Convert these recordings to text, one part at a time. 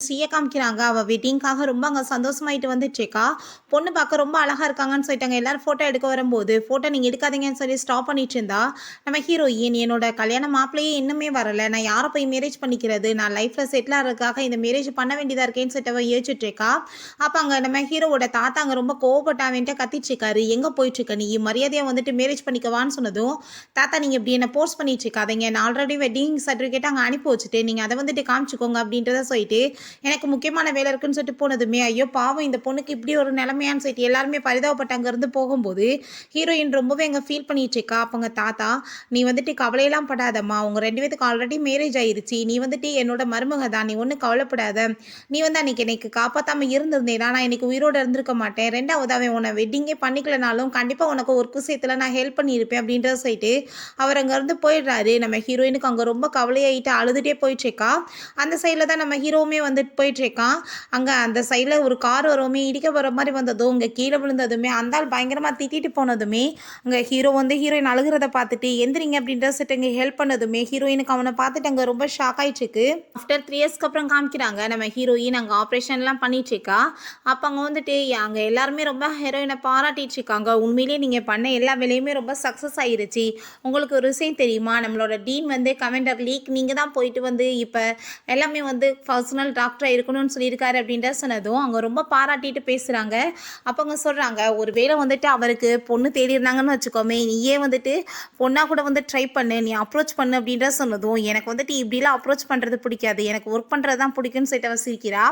சிய காமிக்கிறாங்க. அவ வெட்டிங்க்காக ரொம்ப அங்க சந்தோஷமாயிட்டு வந்துட்டுருக்கா. பொண்ணு பார்க்க ரொம்ப அழகா இருக்காங்கன்னு சொல்லிட்டாங்க. எல்லாரும் ஃபோட்டோ எடுக்க வரும்போது, ஃபோட்டோ நீங்க எடுக்காதீங்கன்னு சொல்லி ஸ்டாப் பண்ணிட்டு இருந்தா, நம்ம ஹீரோயின் என்னோட கல்யாண மாப்பிள்ளையே இன்னுமே வரல. நான் யார போய் மேரேஜ் பண்ணிக்கிறது? நான் லைஃப்ல செட்டில் ஆகுறதுக்காக இந்த மேரேஜ் பண்ண வேண்டியதா இருக்கேன்னு சொல்லிட்டு அவ யோசிச்சுட்டு இருக்கா. அப்ப அங்க நம்ம ஹீரோவோட தாத்தா அங்க ரொம்ப கோவப்பட்டு அவன்ட்ட கத்திட்டு இருக்காரு. "எங்க போயிட்டு இருக்க நீ? மரியாதையா வந்துட்டு மேரேஜ் பண்ணிக்கவான்னு" சொன்னதும், "தாத்தா நீங்க இப்படி என்ன ஃபோர்ஸ் பண்ணிட்டு இருக்காதீங்க. நான் ஆல்ரெடி வெட்டிங் சர்டிஃபிகேட் அங்க அனுப்பி வச்சுட்டேன். நீங்க அத வந்துட்டு காமிச்சுக்கோங்க" அப்படின்றத சொல்லிட்டு எனக்கு முக்கியமான வேலை இருக்குன்னு சொல்லிட்டு போனதுமே, ஐயோ பாவம் இந்த பொண்ணுக்கு இப்படி ஒரு நிலைமையான்னு சொல்லிட்டு எல்லாருமே பரிதாபப்பட்டு அங்கேருந்து போகும்போது, ஹீரோயின் ரொம்பவே அங்க ஃபீல் பண்ணிட்டு இருக்கா. அப்பங்க தாத்தா, "நீ வந்துட்டு கவலையெல்லாம் படாதம்மா. உங்க 2 பேத்துக்கு ஆல்ரெடி மேரேஜ் ஆயிருச்சு. நீ வந்துட்டு என்னோட மருமக தான். நீ ஒண்ணும் கவலைப்படாத. நீ வந்து அன்னைக்கு என்னைக்கு காப்பாத்தாம இருந்திருந்தேன்னா, நான் இன்னைக்கு உயிரோட இருந்திருக்க மாட்டேன். 2வது அவன் உன்ன வெட்டிங்கே பண்ணிக்கலனாலும், கண்டிப்பா உனக்கு ஒரு விஷயத்துல நான் ஹெல்ப் பண்ணியிருப்பேன்." அப்படின்றத சொல்லிட்டு, அவர் அங்கேருந்து போயிடுறாரு. நம்ம ஹீரோயினுக்கு அங்க ரொம்ப கவலையாயிட்டு அழுதுட்டே போயிட்டுருக்கா. அந்த சைட்ல தான் நம்ம ஹீரோவுமே வந்துட்டு போயிட்டுருக்கான். அங்க அந்த சைட்ல ஒரு கார் வரவுமே இடிக்க வர மாரி வந்ததும், இங்க கீழ விழுந்ததுமே, அந்த ஆள் பயங்கரமா திட்டிட்டு போனதுமே, அங்க ஹீரோ வந்து ஹீரோயின் அழுகுறத பார்த்துட்டு, "எந்திரிங்க" அப்படின்ற சொல்லிட்டு இங்க ஹெல்ப் பண்ணதுமே, ஹீரோயினுக்கு அவன பார்த்துட்டு அங்க ரொம்ப ஷாக் ஆயிட்டுருக்கு. ஆஃப்டர் 3 இயர்ஸ்க்கு அப்புறம் காமிக்கிறாங்க. நம்ம ஹீரோயின் அங்க ஆப்ரேஷன்லாம் பண்ணிட்டுருக்கா. அப்ப அங்க வந்துட்டு அங்க எல்லாருமே ரொம்ப ஹீரோயின பாராட்டிட்டு இருக்காங்க. "உண்மையிலேயே நீங்க பண்ண எல்லா வேலையுமே ரொம்ப சக்சஸ் ஆயிருச்சு. உங்களுக்கு ஒரு விஷயம் தெரியுமா? நம்மளோட டீன் வந்து கமெண்டர் லீக் நீங்க தான் போயிட்டு வந்து இப்ப எல்லாமே வந்து பர்சனல் டாக்டரா இருக்கணும்னு சொல்லியிருக்காரு." அப்படின்ற சொன்னதும் அங்க ரொம்ப பாராட்டிட்டு பேசுறாங்க. அப்ப அவங்க சொல்றாங்க, "ஒருவேளை வந்துட்டு அவருக்கு பொண்ணு தேடி இருந்தாங்கன்னு வச்சுக்கோமே, நீயே வந்துட்டு பொண்ணா கூட வந்து ட்ரை பண்ணு. நீ அப்ரோச் பண்ணு." அப்படின்ற சொன்னதும், "எனக்கு வந்துட்டு இப்படிலாம் அப்ரோச் பண்றது பிடிக்காது. எனக்கு ஒர்க் பண்றது தான் பிடிக்கும்னு" சொல்லிட்டு அவ சிரிக்கிறா.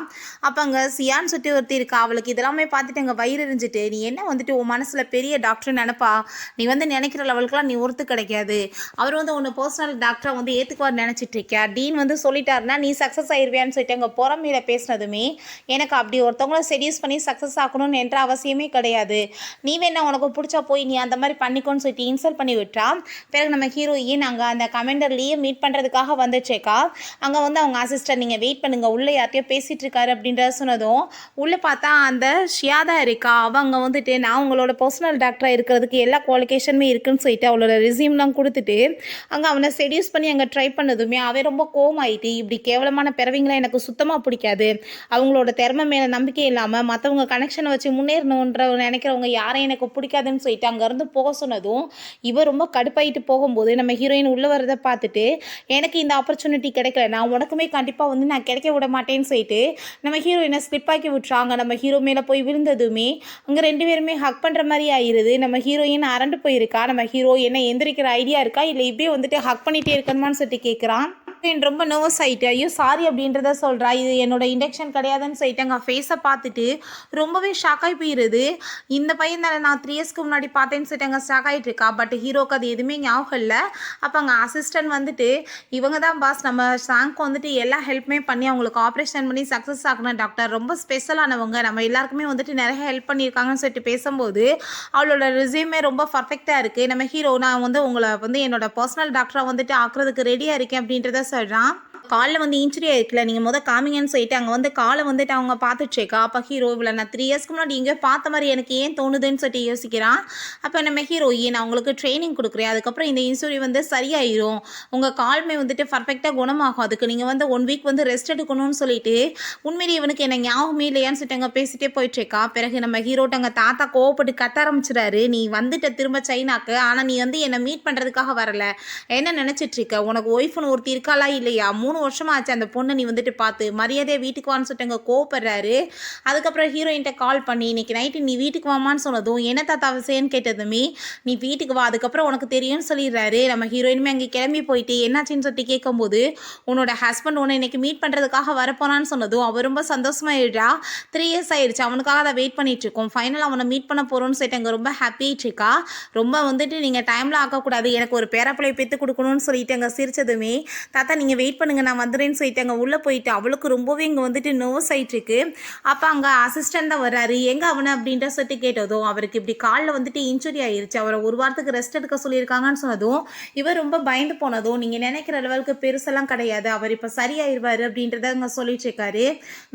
அப்ப அங்க சியான்னு சொல்லிட்டு ஒருத்தி இருக்கா. அவளுக்கு இதெல்லாமே பார்த்துட்டு அங்க வயிறு எரிஞ்சுட்டு, "நீ என்ன வந்துட்டு உன் மனசுல பெரிய டாக்டர் நினைப்பா? நீ வந்து நினைக்கிற லெவலுக்குலாம் நீ ஒர்த்து கிடைக்காது. அவர் வந்து உன்னை பர்சனல் டாக்டரா வந்து ஏத்துக்குவார் நினைச்சிட்டு இருக்கியா? டீன் வந்து சொல்லிட்டாருன்னா நீ சக்சஸ் ஆயிருவியான்னு" சொல்லிட்டு அங்க பொறாமையில பேசினதுமே, எனக்கு அப்படி ஒருத்தவங்கள செடியூஸ் பண்ணி சக்ஸஸ் ஆக்கணும்னு என்ற அவசியமே கிடையாது. நீ வேணா உனக்கு பிடிச்சா போய் நீ அந்த மாதிரி பண்ணிக்கோன்னு சொல்லிட்டு இன்சல்ட் பண்ணி விட்டா. பிறகு நம்ம ஹீரோயின் அங்கே அந்த கமெண்டர்லேயே மீட் பண்ணுறதுக்காக வந்துச்சேக்கா. அங்கே வந்து அவங்க அசிஸ்டன்ட், "நீங்கள் வெயிட் பண்ணுங்கள், உள்ளே யார்ட்டையோ பேசிகிட்டு இருக்காரு" அப்படின்றத சொன்னதும், உள்ளே பார்த்தா அந்த ஷியா தான் இருக்கா. அவங்க வந்துட்டு, "நான் உங்களோட பர்சனல் டாக்டராக இருக்கிறதுக்கு எல்லா குவாலிஃபிகேஷனுமே இருக்குன்னு" சொல்லிட்டு அவளோட ரெசியூம்லாம் கொடுத்துட்டு அங்கே அவனை செடியூஸ் பண்ணி அங்கே ட்ரை பண்ணதுமே அவன் ரொம்ப கோவமாயிட்டு, "இப்படி கேவலமான பிறவிங்களை எனக்கு சுத்தமாக பிடிக்காது. அவங்களோட திறமை மேலே நம்பிக்கை இல்லாமல் மற்றவங்க கனெக்ஷனை வச்சு முன்னேறணுன்ற நினைக்கிறவங்க யாரையும் எனக்கு பிடிக்காதுன்னு" சொல்லிட்டு அங்கேருந்து போக சொன்னதும், இவர் ரொம்ப கடுப்பாயிட்டு போகும்போது நம்ம ஹீரோயின் உள்ளே வரதை பார்த்துட்டு, "எனக்கு இந்த ஆப்பர்ச்சுனிட்டி கிடைக்கல, நான் உனக்குமே கண்டிப்பாக வந்து நான் கிடைக்க விட மாட்டேன்னு" சொல்லிட்டு நம்ம ஹீரோயினை ஸ்லிப் ஆக்கி விட்றாங்க. நம்ம ஹீரோ மேலே போய் விழுந்ததுமே அங்கே 2 பேருமே ஹக் பண்ணுற மாதிரி ஆயிடுது. நம்ம ஹீரோயின் அரண்டு போயிருக்கா. நம்ம ஹீரோ என்ன எந்திரிக்கிற ஐடியா இருக்கா, இல்லை இப்படியே வந்துட்டு ஹக் பண்ணிகிட்டே இருக்கணுமான்னு சொல்லிட்டு கேட்குறான். ரொம்ப நர்வஸ் ஆயிட்டு, ஐயோ சாரி அப்படின்றத சொல்கிறா. இது என்னோட இண்டக்ஷன் கிடையாதுன்னு சொல்லிட்டு அங்கே ஃபேஸை பார்த்துட்டு ரொம்பவே ஷாக் ஆகி போயிடுது. இந்த பையன் தானே நான் 3 இயர்ஸ்க்கு முன்னாடி பார்த்தேன்னு சொல்லிட்டு அங்கே ஷாக் ஆகிட்டு இருக்கா. பட் ஹீரோக்கு அது எதுவுமே ஞாபகம் இல்லை. அப்போ அங்கே அசிஸ்டன்ட் வந்துட்டு, "இவங்க தான் பாஸ், நம்ம சாங்க்கு வந்துட்டு எல்லா ஹெல்ப்புமே பண்ணி அவங்களுக்கு ஆப்ரேஷன் பண்ணி சக்ஸஸ் ஆகணும் டாக்டர். ரொம்ப ஸ்பெஷலானவங்க, நம்ம எல்லாருக்குமே வந்துட்டு நிறைய ஹெல்ப் பண்ணியிருக்காங்கன்னு" சொல்லிட்டு பேசும்போது, அவளோட ரெஸ்யூமே ரொம்ப பர்ஃபெக்டாக இருக்குது. நம்ம ஹீரோ, "நான் வந்து உங்களை வந்து என்னோட பர்சனல் டாக்டராக வந்துட்டு ஆக்குறதுக்கு ரெடியாக இருக்கேன்" அப்படின்றத சொல்கிறான். காலில் வந்து இன்ஜுரி ஆயிருக்குல்ல, நீங்கள் காமிங்கன்னு சொல்லிட்டு அங்கே வந்து காலை வந்துட்டு அவங்க பார்த்துட்ருக்கா. அப்போ ஹீரோ, "இவ்வளோ நான் 3 இயர்ஸ்க்கு முன்னாடி எங்கேயோ பார்த்த மாதிரி எனக்கு ஏன் தோணுதுன்னு" சொல்லிட்டு யோசிக்கிறான். அப்போ நம்ம ஹீரோயின், "நான் உங்களுக்கு ட்ரைனிங் கொடுக்குறேன், அதுக்கப்புறம் இந்த இன்ஜுரி வந்து சரியாயிரும், உங்கள் கால்மே வந்துட்டு பர்ஃபெக்டாக குணமாகும், அதுக்கு நீங்கள் வந்து 1 வீக் வந்து ரெஸ்ட் எடுக்கணும்னு" சொல்லிட்டு, உண்மையிலேயே இவனுக்கு என்ன ஞாபகமே இல்லையான்னு சொல்லிட்டு அங்கே பேசிட்டே போயிட்டுருக்கா. பிறகு நம்ம ஹீரோட்ட அங்கே தாத்தா கோவப்பட்டு கத்த ஆரம்பிச்சிடாரு, "நீ வந்துட்ட திரும்ப சைனாக்கு, ஆனால் நீ வந்து என்னை மீட் பண்ணுறதுக்காக வரல. என்ன நினச்சிட்டு இருக்க? உனக்கு ஒய்ஃப்னு ஒருத்தி இருக்காளா இல்லையா? 3 வருஷமா ஆச்சு அந்த பொண்ணை நீ வந்துட்டு பார்த்து. மரியாதையாக வீட்டுக்கு வான்னு" சொல்லிட்டு அங்கே கோவப்படுறாரு. அதுக்கப்புறம் ஹீரோயின்ட்ட கால் பண்ணி, "இன்னைக்கு நைட்டு நீ வீட்டுக்கு வாமான்னு" சொன்னதும், "என்ன தாத்தா விஷயம்னு" கேட்டதுமே, "நீ வீட்டுக்கு வா, அதுக்கப்புறம் உனக்கு தெரியும்னு" சொல்லிடுறாரு. நம்ம ஹீரோயினுமே அங்கே கிளம்பி போயிட்டு என்னாச்சுன்னு சொல்லிட்டு கேட்கும்போது, "உன்னோட ஹஸ்பண்ட் உன்னை இன்னைக்கு மீட் பண்ணுறதுக்காக வரப்போனான்னு" சொன்னதும் அவர் ரொம்ப சந்தோஷமாயிடுறா. 3 இயர்ஸ் ஆயிடுச்சு, அவனுக்காக அதை வெயிட் பண்ணிட்டு இருக்கோம், ஃபைனலாக அவனை மீட் பண்ண போகிறோன்னு சொல்லிட்டு அங்கே ரொம்ப ஹாப்பியாயிட்டு இருக்கா. ரொம்ப வந்துட்டு, "நீங்கள் டைமில் ஆக்கக்கூடாது, எனக்கு ஒரு பேரப்பிள்ளையை பெற்று கொடுக்கணும்னு" சொல்லிட்டு அங்கே சிரிச்சதுமே, "தாத்தா நீங்கள் வெயிட் பண்ணுங்க, நான் வந்துடுறேன்னு" சொல்லிட்டு அங்கே உள்ளே போயிட்டு அவளுக்கு ரொம்பவே இங்கே வந்துட்டு நர்வஸ் ஆகிட்டுருக்கு. அப்போ அங்கே அசிஸ்டன்ட் தான் வர்றாரு. "எங்கே அவனை?" அப்படின்ற சொல்லிட்டு கேட்டதும், அவருக்கு இப்படி காலில் வந்துட்டு இன்ஜுரி ஆயிருச்சு, அவரை 1 வாரத்துக்கு ரெஸ்ட் எடுக்க சொல்லியிருக்காங்கன்னு சொன்னதும், இவர் ரொம்ப பயந்து போனதும், "நீங்கள் நினைக்கிற லெவலுக்கு பெருசெல்லாம் கிடையாது, அவர் இப்போ சரியாயிருவார்" அப்படின்றத அங்கே சொல்லிட்டு இருக்காரு.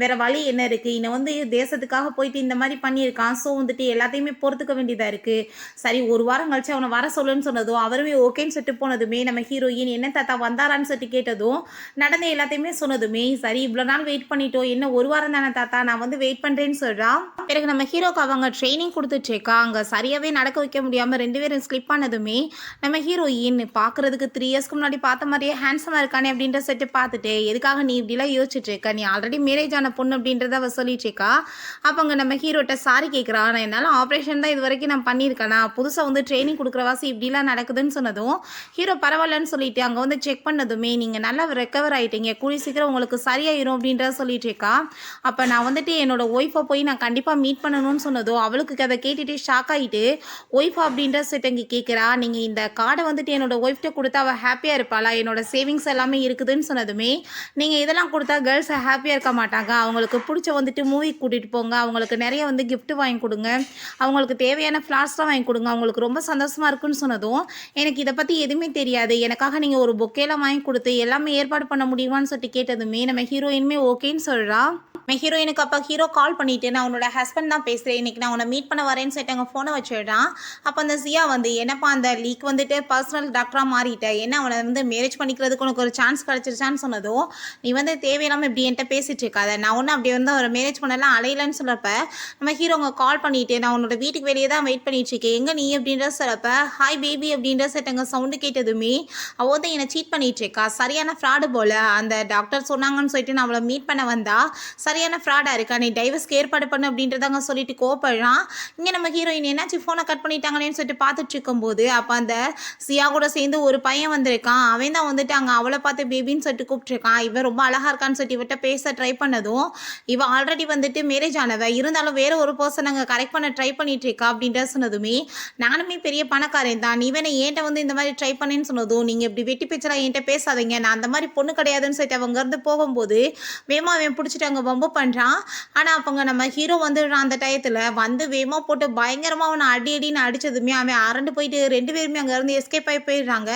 வேற வழி என்ன இருக்குது, இன்னும் வந்து தேசத்துக்காக போயிட்டு இந்த மாதிரி பண்ணியிருக்கான், ஸோ வந்துட்டு எல்லாத்தையுமே பொறுத்துக்க வேண்டியதாக இருக்குது. சரி 1 வாரம் கழிச்சு அவனை வர சொல்லுன்னு சொன்னதும் அவருமே ஓகேன்னு சொல்லிட்டு போனதுமே, நம்ம ஹீரோயின், "என்ன தாத்தா வந்தாரான்னு" சொல்லிட்டு கேட்டதும், நடந்த எல்லாத்தையுமே சொன்னதுமே, சரி இவ்வளோ நாள் வெயிட் பண்ணிட்டோம். என்ன 1 வாரம் தானே தாத்தா, நான் வந்து வெயிட் பண்றேன்னு சொல்றா. பிறகு நம்ம ஹீரோக்கு அவங்க ட்ரெய்னிங் குடுத்துட்டுருக்கா. அங்க சரியாவே நடக்க வைக்க முடியாம 2 பேரும் ஸ்லிப் ஆனதுமே, நம்ம ஹீரோயின் பார்க்குறதுக்கு 3 இயர்ஸ்க்கு முன்னாடி பார்த்த மாரியே ஹேண்ட்ஸமா இருக்கானே அப்படின்ற செட்டு பார்த்துட்டு, எதுக்காக நீ இப்படிலாம் யோசிச்சுட்டு இருக்க? நீ ஆல்ரெடி மேரேஜ் ஆன பொண்ணு அப்படின்றத அவ சொல்லிட்டு இருக்கா. அப்ப அங்க நம்ம ஹீரோட்ட சாரி கேட்குறா. நான் என்னால ஆப்ரேஷன் தான் இதுவரைக்கும் நான் பண்ணியிருக்கேனா, புதுசா வந்து ட்ரெய்னிங் குடுக்குறவாசி இப்படிலாம் நடக்குதுன்னு சொன்னதும், ஹீரோ பரவாயில்லன்னு சொல்லிட்டு அங்க வந்து செக் பண்ணதுமே, நீங்க நல்லா ரெக்கவர் ஆயிட்டீங்க. கூடிய சீக்கிரம் உங்களுக்கு சரியாயிரும் அப்படின்றத சொல்லிட்டு இருக்கா. அப்ப நான் வந்துட்டு என்னோட ஒய்ஃப போய் நான் கண்டிப்பா மீட் பண்ணணும்னு சொன்னதும், அவளுக்கு அத கேட்டுட்டு ஷாக் ஆயிட்டு, ஒய்ஃபா அப்படின்ற செட் அங்க கேட்கிறா. நீங்க இந்த கார்ட வந்துட்டு என்னோட ஒய்ஃப்ட்ட குடுத்தா அவ ஹேப்பியா இருப்பாளா? என்னோட சேவிங்ஸ் எல்லாமே இருக்குதுன்னு சொன்னதுமே, நீங்க இதெல்லாம் குடுத்தா கேர்ள்ஸ் ஹேப்பியா இருக்க மாட்டாங்க. அவங்களுக்கு புடிச்ச வந்துட்டு மூவிக்கு கூட்டிட்டு போங்க. அவங்களுக்கு நெறைய வந்து கிஃப்ட் வாங்கி குடுங்க. அவங்களுக்கு தேவையான ஃப்ளார்ஸ்லாம் வாங்கி குடுங்க. அவங்களுக்கு ரொம்ப சந்தோஷமா இருக்குன்னு சொன்னதும், எனக்கு இத பத்தி எதுவுமே தெரியாது. எனக்காக நீங்க ஒரு பொக்கேலாம் வாங்கி குடுத்து எல்லாமே ஏற்பாடு பண்ண முடியுமான்னு சொல்லிட்டு கேட்டதுமே, நம்ம ஹீரோயினுமே ஓகேன்னு சொல்றா. நம்ம ஹீரோயினுக்கு அப்ப ஹீரோ கால் பண்ணிட்டு, நான் உன்னோட ஹஸ்பண்ட் தான் பேசுறேன். இன்னைக்கு நான் உன்ன மீட் பண்ண வரேன்னு சொல்லிட்டு அங்க ஃபோன வச்சுடுறான். அப்ப அந்த ஜியா வந்து, என்னப்பா அந்த லீக் வந்துட்டு பர்சனல் டாக்டரா மாறிட்ட. என்ன அவன வந்து மேரேஜ் பண்ணிக்கிறதுக்கு உனக்கு ஒரு சான்ஸ் கிடைச்சிருச்சான்னு சொன்னதும், நீ வந்து தேவையில்லாம இப்படி என்ட்ட பேசிட்டு இருக்காத. நான் ஒண்ணும் அப்படி வந்து அவர மேரேஜ் பண்ணலாம் அலையலன்னு சொல்றப்ப, நம்ம ஹீரோங்க கால் பண்ணிட்டு, நான் உன்னோட வீட்டுக்கு வெளியே தான் வெயிட் பண்ணிட்டு இருக்கேன். எங்க நீ அப்படின்ற சொல்றப்ப, ஹாய் பேபி அப்படின்ற செட்டங்க சவுண்ட் கேட்டதுமே, அவ வந்து என்ன சீட் பண்ணிட்டு இருக்கா. சரியான ஃப்ராடு போல. அந்த டாக்டர் சொன்னாங்கன்னு சொல்லிட்டு நான் அவள மீட் பண்ண வந்தா, சரியான ஃப்ராடா இருக்கா. நீ டைவர்ஸ்க்கு ஏற்பாடு பண்ணு அப்படின்றதாங்க சொல்லிட்டு கோவப்படுறான். இங்க நம்ம ஹீரோயின் என்னாச்சு ஃபோனை கட் பண்ணிட்டாங்களேன்னு சொல்லிட்டு பார்த்துட்டு இருக்கும்போது, அப்ப அந்த சியா கூட சேர்ந்து ஒரு பையன் வந்திருக்கான். அவன் தான் வந்துட்டு அங்க அவளை பார்த்து பேபின்னு சொல்லிட்டு கூப்பிட்டுருக்கான். இவன் ரொம்ப அழகா இருக்கான்னு சொல்லிட்டு இவட்ட பேச ட்ரை பண்ணதும், இவ ஆல்ரெடி வந்துட்டு மேரேஜ் ஆனவ, இருந்தாலும் வேற ஒரு பர்சன் அங்க கரெக்ட் பண்ண ட்ரை பண்ணிட்டு இருக்கா அப்படின்ற சொன்னதுமே, நானுமே பெரிய பணக்காரன் தான், நீ வேணா என்கிட்ட வந்து இந்த மாதிரி ட்ரை பண்ணேன்னு சொன்னதும், நீங்க இப்படி வெட்டி பேச்சலா என்கிட்ட பேசாதீங்க, நான் அந்த மாதிரி பொண்ணு கிடையாதுன்னு சொல்லிட்டு அவங்க இருந்து போகும்போது, வேமா அவன் பிடிச்சிட்டு அங்க வம்பு பண்றான். ஆனா அப்பங்க நம்ம ஹீரோ வந்துடுறான். அந்த டயத்துல வந்து வேகமா போட்டு பயங்கரமா அவனை அடி அடின்னு அடிச்சதுமே அவன் அரண்டு போயிட்டு 2 பேருமே அங்க இருந்து எஸ்கேப் ஆகி போயிடுறாங்க.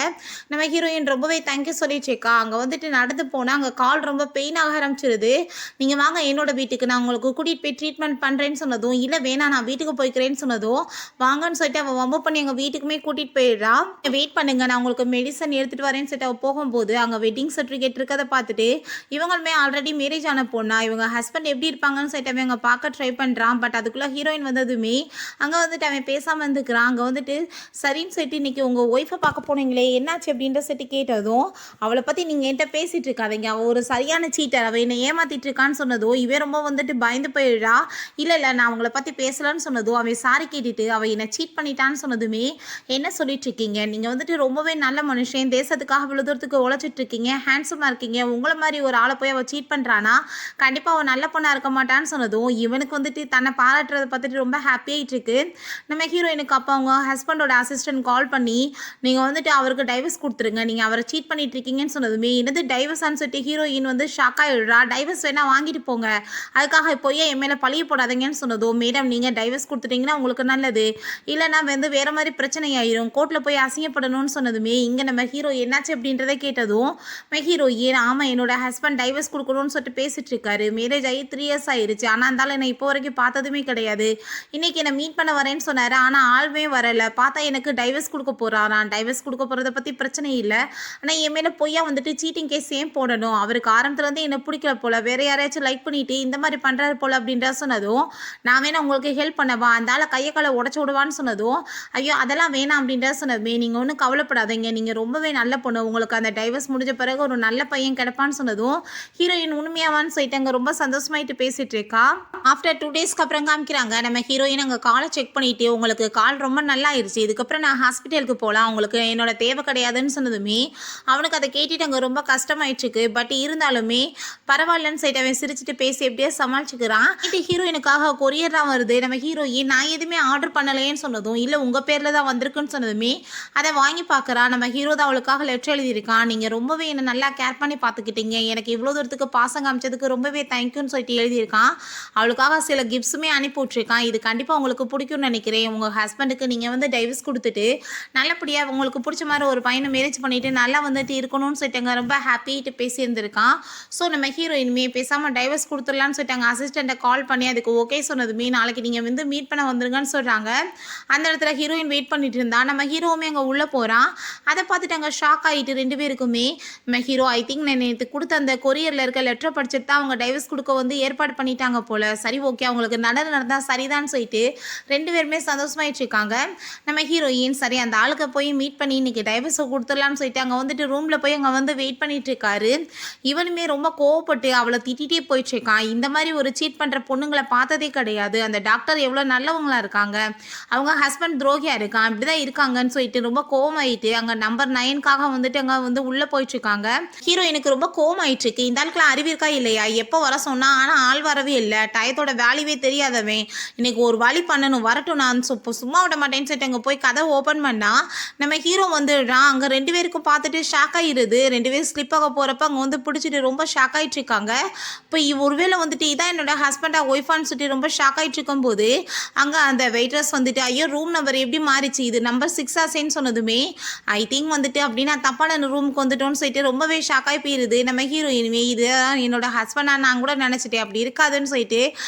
நம்ம ஹீரோயின் ரொம்பவே தேங்க்யூ சொல்லிட்டு இருக்கா. அங்க வந்துட்டு நடந்து போனா அங்க கால் ரொம்ப பெயின் ஆக ஆரம்பிச்சிருது. நீங்க வாங்க என்னோட வீட்டுக்கு, நான் உங்களுக்கு கூட்டிட்டு போய் ட்ரீட்மெண்ட் பண்றேன்னு சொன்னதும், இல்ல வேணாம் நான் வீட்டுக்கு போய்க்கிறேன்னு சொன்னதும், வாங்கன்னு சொல்லிட்டு அவ வம்பு பண்ணி எங்க வீட்டுக்குமே கூட்டிட்டு போயிடுறா. வெயிட் பண்ணுங்க, நான் உங்களுக்கு மெடிசன் எடுத்துட்டு வரேன்னு சொல்லிட்டு அவ போகும்போது அங்க வெட்டிங் சர்டிஃபிகேட் இருக்கதை பார்த்துட்டு, இவங்களுமே ஆல்ரெடி மேரேஜ் ஆன பொண்ணா, இவங்க ஹஸ்பண்ட் எப்படி இருப்பாங்கன்னு சொல்லிட்டு அவன் பார்க்க ட்ரை பண்ணுறான். பட் அதுக்குள்ளே ஹீரோயின் வந்ததுமே அங்கே வந்துட்டு அவன் பேசாமல் இருந்துக்கிறான். அங்கே வந்துட்டு சரின்னு சொல்லிட்டு இன்னைக்கு உங்கள் ஒய்ஃபை பார்க்க போனீங்களே என்னாச்சு அப்படின்ற சொல்லிட்டு கேட்டதும், அவளை பற்றி நீங்கள் என்கிட்ட பேசிகிட்டு இருக்காதீங்க, அவள் ஒரு சரியான சீட்டர், அவள் என்னை ஏமாத்திட்டு இருக்கான்னு சொன்னதும் இவன் ரொம்ப வந்துட்டு பயந்து போயிடுறா. இல்லை இல்லை நான் அவங்கள பற்றி பேசலான்னு சொன்னதும் அவன் சாரி கேட்டுட்டு அவள் என்னை சீட் பண்ணிட்டான்னு சொன்னதுமே, என்ன சொல்லிட்டு இருக்கீங்க, நீங்கள் வந்துட்டு ரொம்பவே நல்ல மனுஷன், தேசத்துக்காக இவ்வளோ தூரத்துக்கு உழைச்சிட்டு இருக்கீங்க, ஹேண்ட்ஸமாக இருக்கீங்க, உங்களை மாதிரி ஒரு ஆளை போய் அவள் சீட் பண்ணுறானா, கண்டிப்பாக அவன் நல்ல பொண்ணாக இருக்க மாட்டான்னு சொன்னதும், இவனுக்கு வந்துட்டு தன்னை பாராட்டுறதை பார்த்துட்டு ரொம்ப ஹாப்பியாகிட்டு இருக்கு. நம்ம ஹீரோயினுக்கு அப்போ அவங்க ஹஸ்பண்டோட அசிஸ்டன்ட் கால் பண்ணி, நீங்கள் வந்துட்டு அவருக்கு டைவர்ஸ் கொடுத்துருங்க, நீங்கள் அவரை சீட் பண்ணிட்டு இருக்கீங்கன்னு சொன்னதுமே, என்னது டைவர்ஸான்னு சொல்லிட்டு ஹீரோயின் வந்து ஷாக் ஆகிடுறா. டைவர்ஸ் வேணா வாங்கிட்டு போங்க, அதுக்காக இப்போயே என் மேலே பழிய போடாதீங்கன்னு சொன்னதும், மேடம் நீங்கள் டைவர்ஸ் கொடுத்துட்டீங்கன்னா உங்களுக்கு நல்லது, இல்லைனா வந்து வேற மாதிரி பிரச்சனை ஆயிரும், கோர்ட்டில் போய் அசிங்கப்படணும்னு சொன்னதுமே, இங்கே நம்ம ஹீரோ என்னாச்சு அப்படின்றத கேட்டதும், நம்ம ஹீரோ ஏன் ஆமாம் என்னோட ஹஸ்பண்ட் டைவர்ஸ் கொடுக்கணும்னு சொல்லிட்டு பேசிட்டு இருக்காரு, மேரேஜ் ஆகி 3 இயர்ஸ் ஆயிருச்சு, ஆனால் இருந்தாலும் என்னை இப்போ வரைக்கும் பார்த்ததுமே கிடையாது, இன்னைக்கு என்னை மீட் பண்ண வரேன்னு சொன்னார், ஆனால் ஆள்வே வரலை, பார்த்தா எனக்கு டைவர்ஸ் கொடுக்க போகிறாராம், டைவர்ஸ் கொடுக்க போகிறத பற்றி பிரச்சனை இல்லை, ஆனால் என் மேலே பொய்யா வந்துட்டு சீட்டிங் கேஸ் ஏன் போடணும், அவருக்கு ஆரம்பத்துலேருந்து என்னை பிடிக்கல போல், வேறு யாரையாச்சும் லைக் பண்ணிட்டு இந்த மாதிரி பண்ணுறாரு போல் அப்படின்ற சொன்னதும், நான் வேணா உங்களுக்கு ஹெல்ப் பண்ணவா, அந்த ஆளை கையை காலை உடச்சி விடுவான்னு சொன்னதும், ஐயோ அதெல்லாம் வேணாம் அப்படின்ற சொன்னதுமே, நீங்கள் ஒன்றும் கவலைப்படாதீங்க, நீங்கள் ரொம்பவே நல்ல பொண்ணு, உங்களுக்கு அந்த டைவர்ஸ் முடிஞ்ச பிறகு ஒரு நல்ல பையன் கிடைப்பான்னு சொன்னதும், ஹீரோயின் உண்மையாவான்னு சொல்லிட்டு அங்கே ரொம்ப சந்தோஷமாயிட்டு பேசிட்டு இருக்கா. ஆஃப்டர் 2 டேஸ்க்கு அப்புறம் காமிக்கிறாங்க நம்ம ஹீரோயின் அங்கே காலை செக் பண்ணிட்டு, உங்களுக்கு கால் ரொம்ப நல்லா ஆயிடுச்சு, இதுக்கப்புறம் நான் ஹாஸ்பிட்டலுக்கு போகலாம், உங்களுக்கு என்னோட தேவை கிடையாதுன்னு சொன்னதுமே, அவனுக்கு அதை கேட்டுட்டு அங்கே ரொம்ப கஷ்டமாயிடுச்சுக்கு. பட் இருந்தாலுமே பரவாயில்லன்னு சொல்லிட்டு அவன் சிரிச்சுட்டு பேசி எப்படியே சமாளிச்சுக்கிறான். இது ஹீரோயினுக்காக கொரியர் தான் வருது. நம்ம ஹீரோயின் நான் எதுவுமே ஆர்டர் பண்ணலையேன்னு சொன்னதும், இல்லை உங்கள் பேரில் தான் வந்திருக்குன்னு சொன்னதுமே அதை வாங்கி பார்க்குறா. நம்ம ஹீரோ தான் அவளுக்காக லெட்டர் எழுதியிருக்கான், நீங்கள் ரொம்பவே என்னை நல்லா கேர் பண்ணி பார்த்துக்கிட்டீங்க, எனக்கு இவ்வளோ தூரத்துக்கு பாசம் காமிச்சதுக்கு ரொம்பவே தேங்க்யூ பிடிக்கும்னு சொல்லிட்டு எழுதியிருக்கான். அவளுக்காக சில கிஃப்ட்ஸுமே அனுப்பி விட்ருக்கான். இது கண்டிப்பாக உங்களுக்கு பிடிக்கும்னு நினைக்கிறேன். உங்கள் ஹஸ்பண்டுக்கு நீங்கள் வந்து டைவர்ஸ் கொடுத்துட்டு நல்லபடியாக உங்களுக்கு பிடிச்ச மாதிரி ஒரு பையனை மேரேஜ் பண்ணிவிட்டு நல்லா வந்துட்டு இருக்கணும்னு சொல்லிட்டாங்க. ரொம்ப ஹாப்பிட்டு பேசியிருந்திருக்கான். ஸோ நம்ம ஹீரோயின்மே பேசாமல் டைவர்ஸ் கொடுத்துடலான்னு சொல்லிட்டாங்க. அசிஸ்டண்ட்டை கால் பண்ணி அதுக்கு ஓகே சொன்னதுமே நாளைக்கு நீங்கள் வந்து மீட் பண்ண வந்துருங்கன்னு சொல்கிறாங்க. அந்த இடத்துல ஹீரோயின் வெயிட் பண்ணிட்டு இருந்தா. நம்ம ஹீரோவுமே அங்கே உள்ளே போகிறான். அதை பார்த்துட்டு அங்கே ஷாக் ஆகிட்டு 2 பேருக்குமே. நம்ம ஹீரோ ஐ திங்க் நான் நேற்று கொடுத்த அந்த கொரியரில் இருக்க லெட்டரை படிச்சுட்டு தான் அவங்க டைவர்ஸ் கொடுக்க வந்து ஏற்பாடு பண்ணிட்டாங்க போல். சரி ஓகே அவங்களுக்கு நடந்தால் சரிதான்னு சொல்லிட்டு 2 பேருமே சந்தோஷமாயிட்டு இருக்காங்க. நம்ம ஹீரோயின் சரி அந்த ஆளுக்கு போய் மீட் பண்ணி இன்னைக்கு டைவர்ஸை கொடுத்துடலான்னு சொல்லிட்டு அங்கே வந்துட்டு ரூமில் போய் அங்கே வந்து வெயிட் பண்ணிட்டு இருக்காரு. இவனுமே ரொம்ப கோவப்பட்டு அவளை திட்டிகிட்டே போயிட்டுருக்கான். இந்த மாதிரி ஒரு சீட் பண்ணுற பொண்ணுங்களை பார்த்ததே கிடையாது. அந்த டாக்டர் எவ்வளோ நல்லவங்களா இருக்காங்க, அவங்க ஹஸ்பண்ட் துரோகியாக இருக்கான், இப்படி தான் இருக்காங்கன்னு சொல்லிட்டு ரொம்ப கோவமாயிட்டு அங்கே நம்பர் 9க்காக வந்துட்டு அங்கே வந்து உள்ளே போயிட்டுருக்காங்க. ஹீரோயினுக்கு ரொம்ப கோவமாயிட்டு இருக்கு. இந்த ஆளுக்குலாம் அறிவு இருக்கா இல்லையா, எப்போ வர சொன்னா ஆனால் ஆள் வரவே இல்லை, டயத்தோட வேல்யூவே தெரியாதவன், இன்னைக்கு ஒரு வழி பண்ணணும் வரட்டும், நான் சும்மா விட மாட்டேன்னு சொல்லிட்டு அங்கே போய் கதை ஓப்பன் பண்ணா நம்ம ஹீரோ வந்துடுறான். அங்கே 2 பேருக்கும் பார்த்துட்டு ஷாக் ஆகிடுது. 2 பேரும் ஸ்லிப்பாக போகிறப்ப அங்கே வந்து பிடிச்சிட்டு ரொம்ப ஷாக் ஆகிட்டு இருக்காங்க. இப்போ ஒருவேளை வந்துட்டு இதான் என்னோட ஹஸ்பண்டாக ஒய்ஃபான்னு சொல்லிட்டு ரொம்ப ஷாக் ஆகிட்டு இருக்கும்போது அங்கே அந்த வெயிட்ரஸ் வந்துட்டு ஐயோ ரூம் நம்பர் எப்படி மாறிச்சு, இது நம்பர் 6 ஆசேன்னு சொன்னதுமே ஐ திங்க் வந்துட்டு அப்படின்னா தப்பான ரூமுக்கு வந்துட்டோன்னு சொல்லிட்டு ரொம்பவே ஷாக் ஆகி போயிருது. நம்ம ஹீரோயினுமே இது என்னோட ஹஸ்பண்டாக நான் கூட நினச்சிட்டேன், அப்படி இருக்காதுன்னு சொல்லிட்டு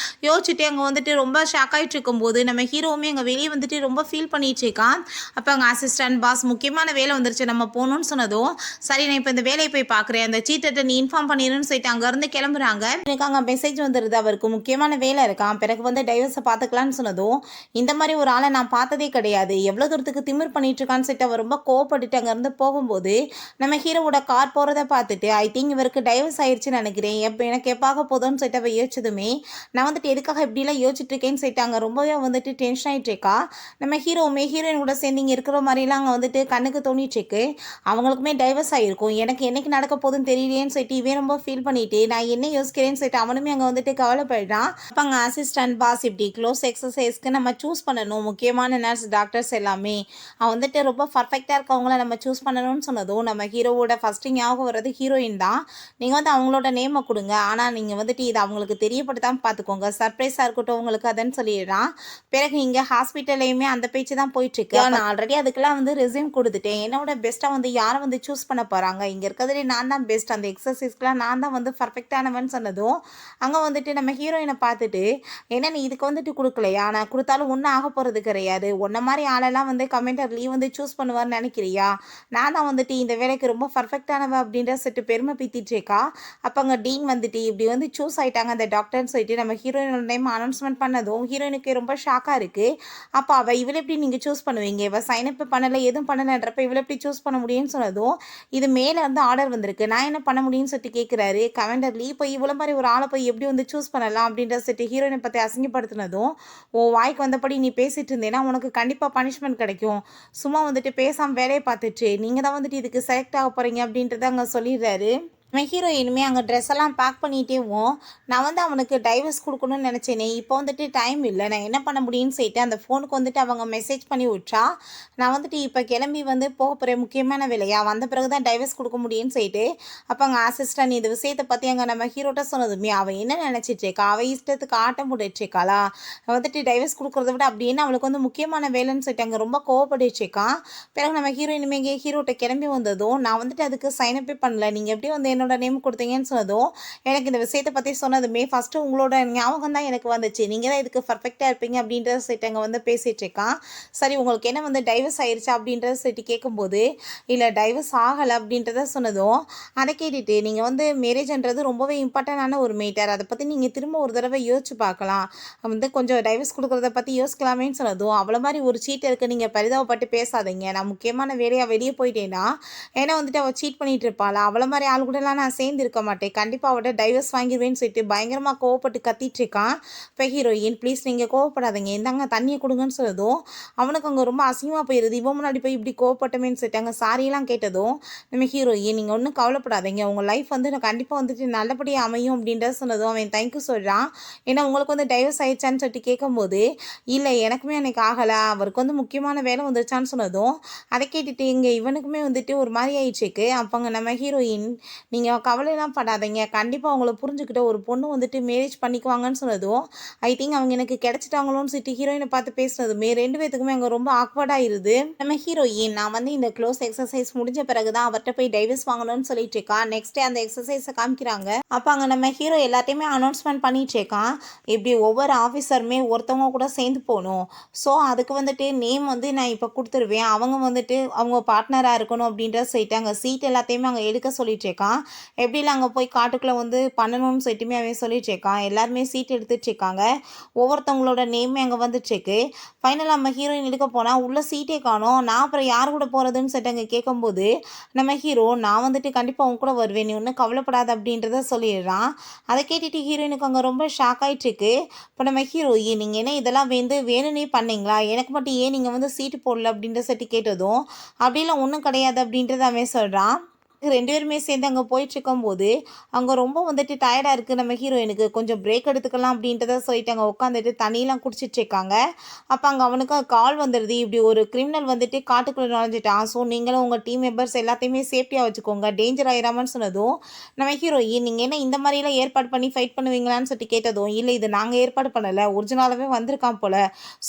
யோசிச்சுட்டு அங்கே வந்துட்டு ரொம்ப ஷாக் ஆகிட்டு இருக்கும்போது நம்ம ஹீரோவுமே அங்கே வெளியே வந்துட்டு ரொம்ப ஃபீல் பண்ணிட்டு இருக்கான். அப்போ அங்கே அசிஸ்டன்ட் பாஸ் முக்கியமான வேலை வந்துருச்சு நம்ம போகணும்னு சொன்னதும் சரி நான் இப்போ இந்த வேலையை போய் பார்க்குறேன், அந்த சீட்டை நீ இன்ஃபார்ம் பண்ணிடுன்னு சொல்லிட்டு அங்கேருந்து கிளம்புறாங்க. எனக்கு அங்கே மெசேஜ் வந்துடுது அவருக்கு முக்கியமான வேலை இருக்கான், பிறகு வந்து டைவர்ஸை பார்த்துக்கலான்னு சொன்னதும் இந்த மாதிரி ஒரு ஆளை நான் பார்த்ததே கிடையாது, எவ்வளோ தூரத்துக்கு திமிர் பண்ணிட்டு இருக்கான்னு சொல்லிட்டு அவர் ரொம்ப கோவப்பட்டுட்டு அங்கேருந்து போகும்போது நம்ம ஹீரோவோட கார் போகிறத பார்த்துட்டு ஐ திங்க் இவருக்கு டைவர்ஸ் ஆயிடுச்சுன்னு நினைக்கிறேன், எனக்கு எப்பாக போதும்னு சொல்லிட்டு அவள் யோசிச்சதுமே நான் வந்துட்டு எதுக்காக இப்படிலாம் யோசிச்சுட்டு இருக்கேன்னு சொல்லிட்டு அங்கே ரொம்பவே வந்துட்டு டென்ஷன் ஆகிட்டு இருக்கா. நம்ம ஹீரோவுமே ஹீரோயின் கூட சேர்ந்து இங்கே இருக்கிற மாதிரிலாம் அங்கே வந்துட்டு கண்ணுக்கு தோணிட்டுருக்கு. அவங்களுக்குமே டைவர்ஸ் ஆகிருக்கும், எனக்கு என்னைக்கு நடக்க போகுதுன்னு தெரியலேன்னு சொல்லிட்டு இவன் ரொம்ப ஃபீல் பண்ணிட்டு நான் என்ன யோசிக்கிறேன்னு சொல்லிட்டு அவனுமே அங்கே வந்துட்டு கவலைப்படுறான். அப்போ அங்கே அசிஸ்டன்ட் பாஸ் இப்படி க்ளோஸ் எக்ஸசைஸ்க்கு நம்ம சூஸ் பண்ணணும், முக்கியமான நர்ஸ் டாக்டர்ஸ் எல்லாமே அவன் வந்துட்டு ரொம்ப பர்ஃபெக்டாக இருக்கவங்கள நம்ம சூஸ் பண்ணணும்னு சொன்னதும் நம்ம ஹீரோவோட ஃபஸ்ட்டு ஞாபகம் வர்றது ஹீரோயின் தான். நீங்கள் வந்து அவங்களோட நேமை கொடுங்க, ஆனால் நீங்கள் வந்துட்டு இதை அவங்களுக்கு தெரியப்படுத்தாமல் பார்த்துக்கோங்க, சர்ப்ரைஸாக இருக்கட்டும் உங்களுக்கு அதுன்னு சொல்லிடுறான். பிறகு இங்கே ஹாஸ்பிட்டல்லையுமே அந்த பேச்சு தான் போயிட்டுருக்கு. நான் ஆல்ரெடி அதுக்கெல்லாம் வந்து ரெஸ்யூம் கொடுத்துட்டேன், என்னோட பெஸ்ட்டாக வந்து யாரை வந்து சூஸ் பண்ண போகிறாங்க, இங்கே இருக்கிறதுலே நான் தான் பெஸ்ட், அந்த எக்ஸசைஸ்க்கெலாம் நான் தான் வந்து பர்ஃபெக்டானவன் சொன்னதும் அங்கே வந்துட்டு நம்ம ஹீரோயினை பார்த்துட்டு என்ன நீ இதுக்கு வந்துட்டு கொடுக்கலையா, நான் கொடுத்தாலும் ஒன்றும் ஆக போகிறது கிடையாது, உன்ன மாதிரி ஆளெல்லாம் வந்து கமெண்டர்லி வந்து சூஸ் பண்ணுவார்னு நினைக்கிறியா, நான் தான் வந்துட்டு இந்த வேலைக்கு ரொம்ப பர்ஃபெக்டானவ அப்படின்ற செட்டு பெருமை பீத்திட்டு இருக்கா. அப்போ அங்கே டீன் வந்துட்டு இப்படி வந்து சூஸ் ஆகிட்டாங்க அந்த டாக்டர்னு சொல்லிட்டு நம்ம ஹீரோயினோட நேம் அனௌன்ஸ்மெண்ட் பண்ணதும் ஹீரோயினுக்கு ரொம்ப ஷாக்காக இருக்குது. அப்போ அவள் இவளை எப்படி நீங்கள் சூஸ் பண்ணுவீங்க, இவள் சைனப் பண்ணலை எதுவும் பண்ணலைன்றப்ப இவளை எப்படி சூஸ் பண்ண முடியும்னு சொன்னதும் இது மேலே இருந்து ஆர்டர் வந்திருக்கு, நான் என்ன பண்ண முடியும்னு சொல்லிட்டு கேட்குறாரு கமெண்டர்லி. இப்போ இவ்வளோ மாதிரி ஒரு ஆளை போய் எப்படி வந்து சூஸ் பண்ணலாம் அப்படின்ற செட்டு ஹீரோயினை பற்றி அசிங்கப்படுத்தினதும் ஓ வாய்க்கு வந்தபடி நீ பேசிகிட்டு இருந்தேன்னா உனக்கு கண்டிப்பாக பனிஷ்மெண்ட் கிடைக்கும், சும்மா வந்துட்டு பேசாமல் வேலையை பார்த்துட்டு நீங்கள் தான் வந்துட்டு இதுக்கு செலக்ட் ஆக போகிறீங்க அப்படின்றத அங்கே சொல்லிடுறாரு. நம்ம ஹீரோயினுமே அங்கே ட்ரெஸ் எல்லாம் பேக் பண்ணிகிட்டேவும் நான் வந்து அவனுக்கு டைவர்ஸ் கொடுக்கணும்னு நினச்சேனே, இப்போ வந்துட்டு டைம் இல்லை, நான் என்ன பண்ண முடியும்னு சொல்லிட்டு அந்த ஃபோனுக்கு வந்துட்டு அவங்க மெசேஜ் பண்ணி விட்றா. நான் வந்துட்டு இப்போ கிளம்பி வந்து போக போகிறேன், முக்கியமான வேலையா வந்த பிறகு தான் டைவர்ஸ் கொடுக்க முடியும்னு சொல்லிட்டு அப்போ அங்கே அசிஸ்டன்ட் இந்த விஷயத்தை பற்றி அங்கே நம்ம ஹீரோட்ட சொன்னதுமே அவள் என்ன நினச்சிட்ருக்கா, அவள் இஷ்டத்துக்கு ஆட்டம் போட்டுட்ருக்காளா, வந்துட்டு டைவர்ஸ் கொடுக்குறத விட அப்படின்னு அவளுக்கு வந்து முக்கியமான வேலைன்னு சொல்லிட்டு அங்கே ரொம்ப கோவப்பட்டுருக்கான். பிறகு நம்ம ஹீரோயினுமே இங்கே ஹீரோட்ட கிளம்பி வந்ததும் நான் வந்துட்டு அதுக்கு சைனப்பே பண்ணல, நீங்கள் எப்படி வந்து என்னோட நேம் கொடுத்தீங்கன்னு சொன்னதும் எனக்கு இந்த விஷயத்தை பற்றி சொன்னதுமே ஃபஸ்ட்டு உங்களோட ஞாபகம் தான் எனக்கு வந்துச்சு, நீங்கள் தான் இதுக்கு பர்ஃபெக்டாக இருப்பீங்க அப்படின்றத சொல்லிட்டு அங்கே வந்து பேசிகிட்டு இருக்கான். சரி உங்களுக்கு என்ன வந்து டைவர்ஸ் ஆயிடுச்சா அப்படின்றத சொல்லிட்டு கேட்கும்போது இல்லை டைவர்ஸ் ஆகலை அப்படின்றத சொன்னதும் அதை கேட்டுட்டு நீங்கள் வந்து மேரேஜ்ன்றது ரொம்பவே இம்பார்ட்டண்டான ஒரு மேட்டர், அதை பற்றி நீங்கள் திரும்ப ஒரு தடவை யோசிச்சு பார்க்கலாம், வந்து கொஞ்சம் டைவர்ஸ் கொடுக்குறத பற்றி யோசிக்கலாமேன்னு சொன்னதும் அவ்வளோ மாதிரி ஒரு சீட் இருக்குது, நீங்கள் பரிதாபப்பட்டு பேசாதீங்க, நான் முக்கியமான வேலையாக வெளியே போயிட்டேன்னா ஏன்னா வந்துட்டு அவள் சீட் பண்ணிகிட்டு இருப்பாள், அவ்வளோ மாதிரி ஆள் கூடலாம் நான் சேர்ந்து இருக்க மாட்டேன், கண்டிப்பாக அவட டைவர்ஸ் வாங்கிடுவேன்னு சொல்லிட்டு பயங்கரமாக கோவப்பட்டு கத்திட்டு இருக்கான். இப்போ ஹீரோயின் ப்ளீஸ் நீங்கள் கோவப்படாதீங்க, இந்தாங்க தண்ணியை கொடுங்கன்னு சொன்னதும் அவனுக்கு அங்கே ரொம்ப அசிங்கமாக போயிடுது, இவன் முன்னாடி போய் இப்படி கோவப்பட்டமேன்னு சொல்லிட்டாங்க. சாரியெல்லாம் கேட்டதும் நம்ம ஹீரோயின் நீங்கள் ஒன்றும் கவலைப்படாதீங்க, உங்கள் லைஃப் வந்து நான் கண்டிப்பாக வந்துட்டு நல்லபடியாக அமையும் அப்படின்றத சொன்னதும் அவன் தேங்க்யூ சொல்கிறான். ஏன்னா உங்களுக்கு வந்து டைவர்ஸ் ஆயிடுச்சான்னு சொல்லிட்டு கேட்கும்போது இல்லை எனக்குமே எனக்கு ஆகலை, அவருக்கு வந்து முக்கியமான வேலை வந்துருச்சான்னு சொன்னதும் அதை கேட்டுட்டு இங்கே இவனுக்குமே வந்துட்டு ஒரு மாதிரி ஆயிடுச்சுக்கு. அப்போங்க நம்ம ஹீரோயின் நீங்கள் கவலைலாம் படாதீங்க, கண்டிப்பாக அவங்கள புரிஞ்சுக்கிட்ட ஒரு பொண்ணு வந்துட்டு மேரேஜ் பண்ணிக்குவாங்கன்னு சொன்னதும், ஐ திங்க் அவங்க எனக்கு கிடைச்சிட்டாங்களோன்னு சொல்லிட்டு ஹீரோயினை பார்த்து பேசினதுமே 2 பேத்துக்குமே அங்கே ரொம்ப ஆக்வர்டாயிருது. நம்ம ஹீரோயின் நான் வந்து இந்த க்ளோஸ் எக்ஸசைஸ் முடிஞ்ச பிறகு தான் அவர்கிட்ட போய் டைவர்ஸ் வாங்கணும்னு சொல்லிட்டு இருக்கா. நெக்ஸ்ட் டே அந்த எக்ஸசைஸை காமிக்கிறாங்க. அப்போ அங்கே நம்ம ஹீரோ எல்லாத்தையுமே அனௌன்ஸ்மெண்ட் பண்ணிட்டு இருக்கான். இப்படி ஒவ்வொரு ஆஃபீஸருமே ஒருத்தவங்க கூட சேர்ந்து போகணும். ஸோ அதுக்கு வந்துட்டு நேம் வந்து நான் இப்போ கொடுத்துருவேன். அவங்க வந்துட்டு அவங்க பார்ட்னராக இருக்கணும் அப்படின்ற சொல்லிட்டு அங்கே சீட் எல்லாத்தையுமே அங்கே எடுக்க சொல்லிட்டு இருக்கான். எப்படிலாம் அங்கே போய் காட்டுக்குள்ளே வந்து பண்ணணும்னு சொல்லிட்டுமே அவன் சொல்லிட்டு இருக்கான். எல்லாருமே சீட் எடுத்துட்டு இருக்காங்க. ஒவ்வொருத்தவங்களோட நேமே அங்கே வந்துட்டுருக்கு. ஃபைனலாக நம்ம ஹீரோயின் எடுக்க போனால் உள்ள சீட்டே காணோம். நான் அப்புறம் யார் கூட போகிறதுன்னு சொல்லிட்டு அங்கே கேட்கும்போது நம்ம ஹீரோ நான் வந்துட்டு கண்டிப்பாக அவங்க கூட வருவேன், நீ ஒன்றும் கவலைப்படாத அப்படின்றத சொல்லிடுறான். அதை கேட்டுட்டு ஹீரோயினுக்கு அங்கே ரொம்ப ஷாக் ஆகிட்டுருக்கு. இப்போ நம்ம ஹீரோ நீங்கள் என்ன இதெல்லாம் வந்து வேணும்னே பண்ணீங்களா, எனக்கு மட்டும் ஏன் நீங்கள் வந்து சீட்டு போடல அப்படின்ற சட்டி கேட்டதும் அப்படிலாம் ஒன்றும் கிடையாது அப்படின்றத அவன் சொல்கிறான். 2 பேருமே சேர்ந்து அங்கே போயிட்டுருக்கும்போது அங்கே ரொம்ப வந்துட்டு டயர்டாக இருக்குது நம்ம ஹீரோயினுக்கு, கொஞ்சம் பிரேக் எடுத்துக்கலாம் அப்படின்றத சொல்லிட்டு அங்கே உட்காந்துட்டு தண்ணியெலாம் குடிச்சிட்டு இருக்காங்க. அப்போ அங்கே அவனுக்கு கால் வந்துடுது, இப்படி ஒரு கிரிமினல் வந்துட்டு காட்டுக்குள்ளே நுழைஞ்சிட்டான். ஸோ நீங்களும் உங்கள் டீம் மெம்பர்ஸ் எல்லாத்தையுமே சேஃப்டியாக வச்சுக்கோங்க, டேஞ்சர் ஆயிராமன்னு சொன்னதும் நம்ம ஹீரோயின் நீங்கள் என்ன இந்த மாதிரிலாம் ஏற்பாடு பண்ணி ஃபைட் பண்ணுவீங்களான்னு சொல்லிட்டு கேட்டதும் இல்லை இது நாங்கள் ஏற்பாடு பண்ணலை, ஒரிஜினலாகவே வந்திருக்கான் போல்,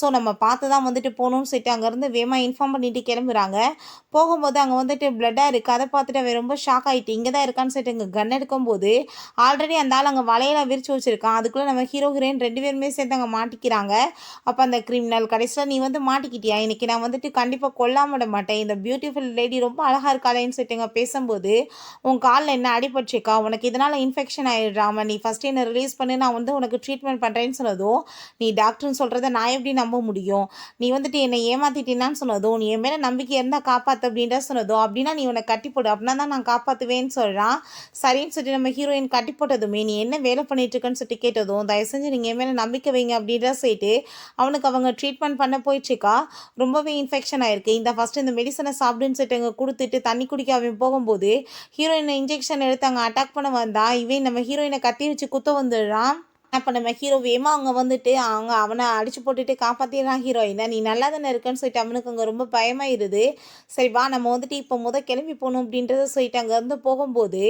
ஸோ நம்ம பார்த்து தான் வந்துட்டு போகணும்னு சொல்லிட்டு அங்கேருந்து வேகமாக இன்ஃபார்ம் பண்ணிட்டு கிளம்புறாங்க. போகும்போது அங்கே வந்துட்டு பிளட்டாக இருக்குது. அதை பார்த்துட்டு அவன் ரொம்ப ஷாக் ஆகிட்டு இங்கே தான் இருக்கான்னு சொல்லிட்டு இங்கே கன் எடுக்கும்போது ஆல்ரெடி அந்த ஆள் அங்கே வலையில விரிச்சு வச்சுருக்கான். அதுக்குள்ளே நம்ம ஹீரோ ஹீரோயின் 2 பேருமே சேர்ந்து அங்கே மாட்டிக்கிறாங்க. அப்போ அந்த கிரிமினல் கடைசியில் நீ வந்து மாட்டிக்கிட்டியா, இன்றைக்கி நான் வந்துட்டு கண்டிப்பாக கொல்லாம விட மாட்டேன், இந்த பியூட்டிஃபுல் லேடி ரொம்ப அழகாக இருக்காளேன்னு சொல்லிட்டு இங்கே பேசும்போது உன் காலில் என்ன அடிபட்டுருக்கா, உனக்கு இதனால் இன்ஃபெக்ஷன் ஆகிடுறாம, நீ ஃபஸ்ட்டு என்னை ரிலீஸ் பண்ணி நான் வந்து உனக்கு ட்ரீட்மெண்ட் பண்ணுறேன்னு சொன்னதும் நீ டாக்டர்னு சொல்கிறத நான் எப்படி நம்ப முடியும், நீ வந்துட்டு என்னை ஏமாற்றிட்டினான்னு சொன்னதும் நீ என் மேலே நம்பிக்கை இருந்தால் காப்பாற்று அப்படின்ற சொன்னதும் அப்படின்னா நீ உன்னை கட்டி போடு அப்படின்னா தான் நான் காப்பாற்றுவேன்னு சொல்கிறான். சரின்னு சொல்லிட்டு நம்ம ஹீரோயின் கட்டி போட்டதுமே நீ என்ன வேலை பண்ணிட்டு இருக்கன்னு சொல்லிட்டு கேட்டதும் தயவு செஞ்சு நீங்கள் என் மேலே நம்பிக்கை வைங்க அப்படின்ற சொல்லிட்டு அவனுக்கு அவங்க ட்ரீட்மெண்ட் பண்ண போயிட்டுருக்கா. ரொம்பவே இன்ஃபெக்ஷன் ஆயிருக்கு, இந்த ஃபஸ்ட்டு இந்த மெடிசனை சாப்பிடுன்னு சொல்லிட்டு அங்கே கொடுத்துட்டு தண்ணி குடிக்க அவன் போகும்போது ஹீரோயினை இன்ஜெக்ஷன் எடுத்து அங்கே அட்டாக் பண்ண வந்தா இவன் நம்ம ஹீரோயினை கத்தி வச்சு குத்த வந்துடுறான். அப்போ நம்ம ஹீரோ வேகமாக அவங்க வந்துட்டு அவனை அடித்து போட்டுட்டு காப்பாற்றிடுறான் ஹீரோயினை. நீ நல்லா தானே இருக்குன்னு சொல்லிட்டு அவனுக்கு அங்கே ரொம்ப பயமாயிருது. சரி வா நம்ம வந்துட்டு இப்போ கிளம்பி போகணும் அப்படின்றத சொல்லிட்டு அங்கேருந்து போகும்போது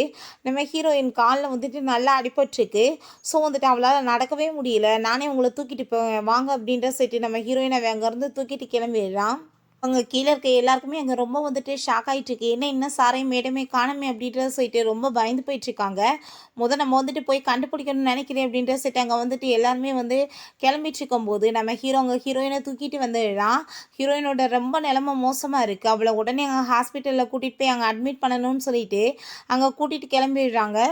நம்ம ஹீரோயின் காலில் வந்துட்டு நல்லா அடிபட்டுருக்கு. ஸோ வந்துட்டு அவளால் நடக்கவே முடியல. நானே உங்களை தூக்கிட்டு போவேன் வாங்க அப்படின்ற சொல்லிட்டு நம்ம ஹீரோயினை அங்கேருந்து தூக்கிட்டு கிளம்பிடுறான். அவங்க கீழே இருக்க எல்லாருக்குமே அங்கே ரொம்ப வந்துட்டு ஷாக் ஆகிட்டுருக்கு. என்ன இன்னும் சாரையும் மேடமே காணுமே அப்படின்றத சொல்லிட்டு ரொம்ப பயந்து போயிட்டுருக்காங்க. நம்ம வந்துட்டு போய் கண்டுபிடிக்கணும்னு நினைக்கிறேன் அப்படின்ற சொல்லிட்டு அங்கே வந்துட்டு எல்லாருமே வந்து கிளம்பிட்டு இருக்கும்போது நம்ம அங்கே ஹீரோயினை தூக்கிட்டு வந்துடுறான். ஹீரோயினோட ரொம்ப நிலமை மோசமாக இருக்குது. அவளை உடனே அங்கே ஹாஸ்பிட்டலில் கூட்டிகிட்டு போய் அங்கே அட்மிட் பண்ணணும்னு சொல்லிட்டு அங்கே கூட்டிகிட்டு கிளம்பிடுறாங்க.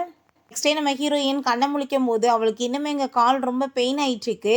நெக்ஸ்ட் டே நம்ம ஹீரோயின் கண்ணை முழிக்கும் போது அவளுக்கு இன்னுமே எங்கள் கால் ரொம்ப பெயின் ஆகிட்டுருக்கு.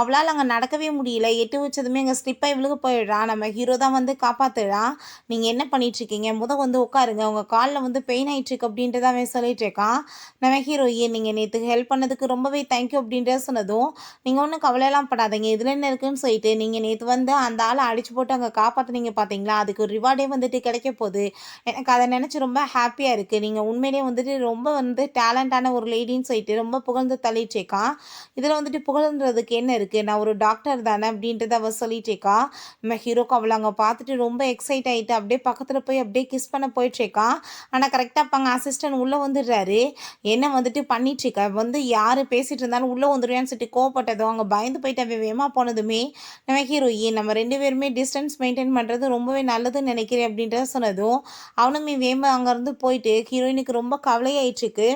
அவளால் அங்கே நடக்கவே முடியல. எட்டு வச்சதுமே எங்கள் ஸ்லிப்பாகி விழுக போயிடுறான். நம்ம ஹீரோ தான் வந்து காப்பாற்றுறான். நீங்கள் என்ன பண்ணிகிட்ருக்கீங்க, வந்து உட்காருங்க, உங்கள் காலில் வந்து பெயின் ஆகிட்டுருக்கு அப்படின்றத அவன் சொல்லிட்டு இருக்கான். நம்ம ஹீரோயின் நீங்கள் நேற்று ஹெல்ப் பண்ணதுக்கு ரொம்பவே தேங்க்யூ அப்படின்ற சொன்னதும் நீங்கள் ஒன்றும் கவலையெல்லாம் படாதீங்க, இதில் என்ன இருக்குன்னு சொல்லிட்டு நீங்கள் நேற்று வந்து அந்த ஆளை அடிச்சு போட்டு அங்கே காப்பாற்றுனீங்க பார்த்தீங்களா, அதுக்கு ஒரு ரிவார்டே வந்துட்டு கிடைக்க போகுது. எனக்கு அதை நினச்சி ரொம்ப ஹாப்பியாக இருக்குது. நீங்கள் உண்மையிலே வந்துட்டு ரொம்ப வந்து டேலண்டான ஒரு லேடின்னு சொல்லிட்டு ரொம்ப புகழ்ந்து தள்ளிட்டேக்கான். இதில் வந்துட்டு புகழ்ன்றதுக்கு என்ன இருக்குது, நான் ஒரு டாக்டர் தானே அப்படின்றத அவள் சொல்லிட்டேக்கா. நம்ம ஹீரோக்கு அவளை அங்கே பார்த்துட்டு ரொம்ப எக்ஸைட் ஆகிட்டு அப்படியே பக்கத்தில் போய் அப்படியே கிஸ் பண்ண போயிட்டுருக்கான். ஆனால் கரெக்டாக அப்போ அங்கே அசிஸ்டன்ட் உள்ளே வந்துடுறாரு. என்ன வந்துட்டு பண்ணிட்டுருக்க, வந்து யார் பேசிகிட்டு இருந்தாலும் உள்ளே வந்துடுவேன்னு சொல்லிட்டு கோவப்பட்டதும் அங்கே பயந்து போயிட்டு அவன் வேகமாக போனதுமே நம்ம ஹீரோயின் நம்ம 2 பேருமே டிஸ்டன்ஸ் மெயின்டைன் பண்ணுறது ரொம்பவே நல்லதுன்னு நினைக்கிறேன் அப்படின்றத சொன்னதும் அவனுமே வேகமாக அங்கேருந்து போயிட்டு ஹீரோயினுக்கு ரொம்ப கவலையாயிட்டுருக்கு.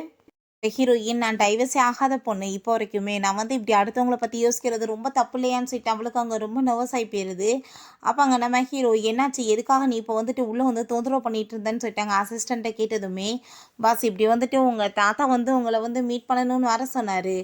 ஹீரோயின் நான் டைவர்ஸே ஆகாத பொண்ணு இப்போ வரைக்குமே, நான் வந்து இப்படி அடுத்தவங்கள பற்றி யோசிக்கிறது ரொம்ப தப்பு இல்லையான்னு சொல்லிட்டு அவளுக்கு அங்கே ரொம்ப நர்வஸ் ஆகி போயிடுது. அப்போ அங்கே நம்ம ஹீரோ என்னாச்சு, எதுக்காக நீ இப்போ வந்துட்டு உள்ளே வந்து தொந்தரவு பண்ணிட்டு இருந்தேன்னு சொல்லிட்டாங்க அசிஸ்டண்ட்டை கேட்டதுமே பாஸ் இப்படி வந்துட்டு உங்கள் தாத்தா வந்து உங்களை வந்து மீட் பண்ணணும்னு வர சொன்னார்,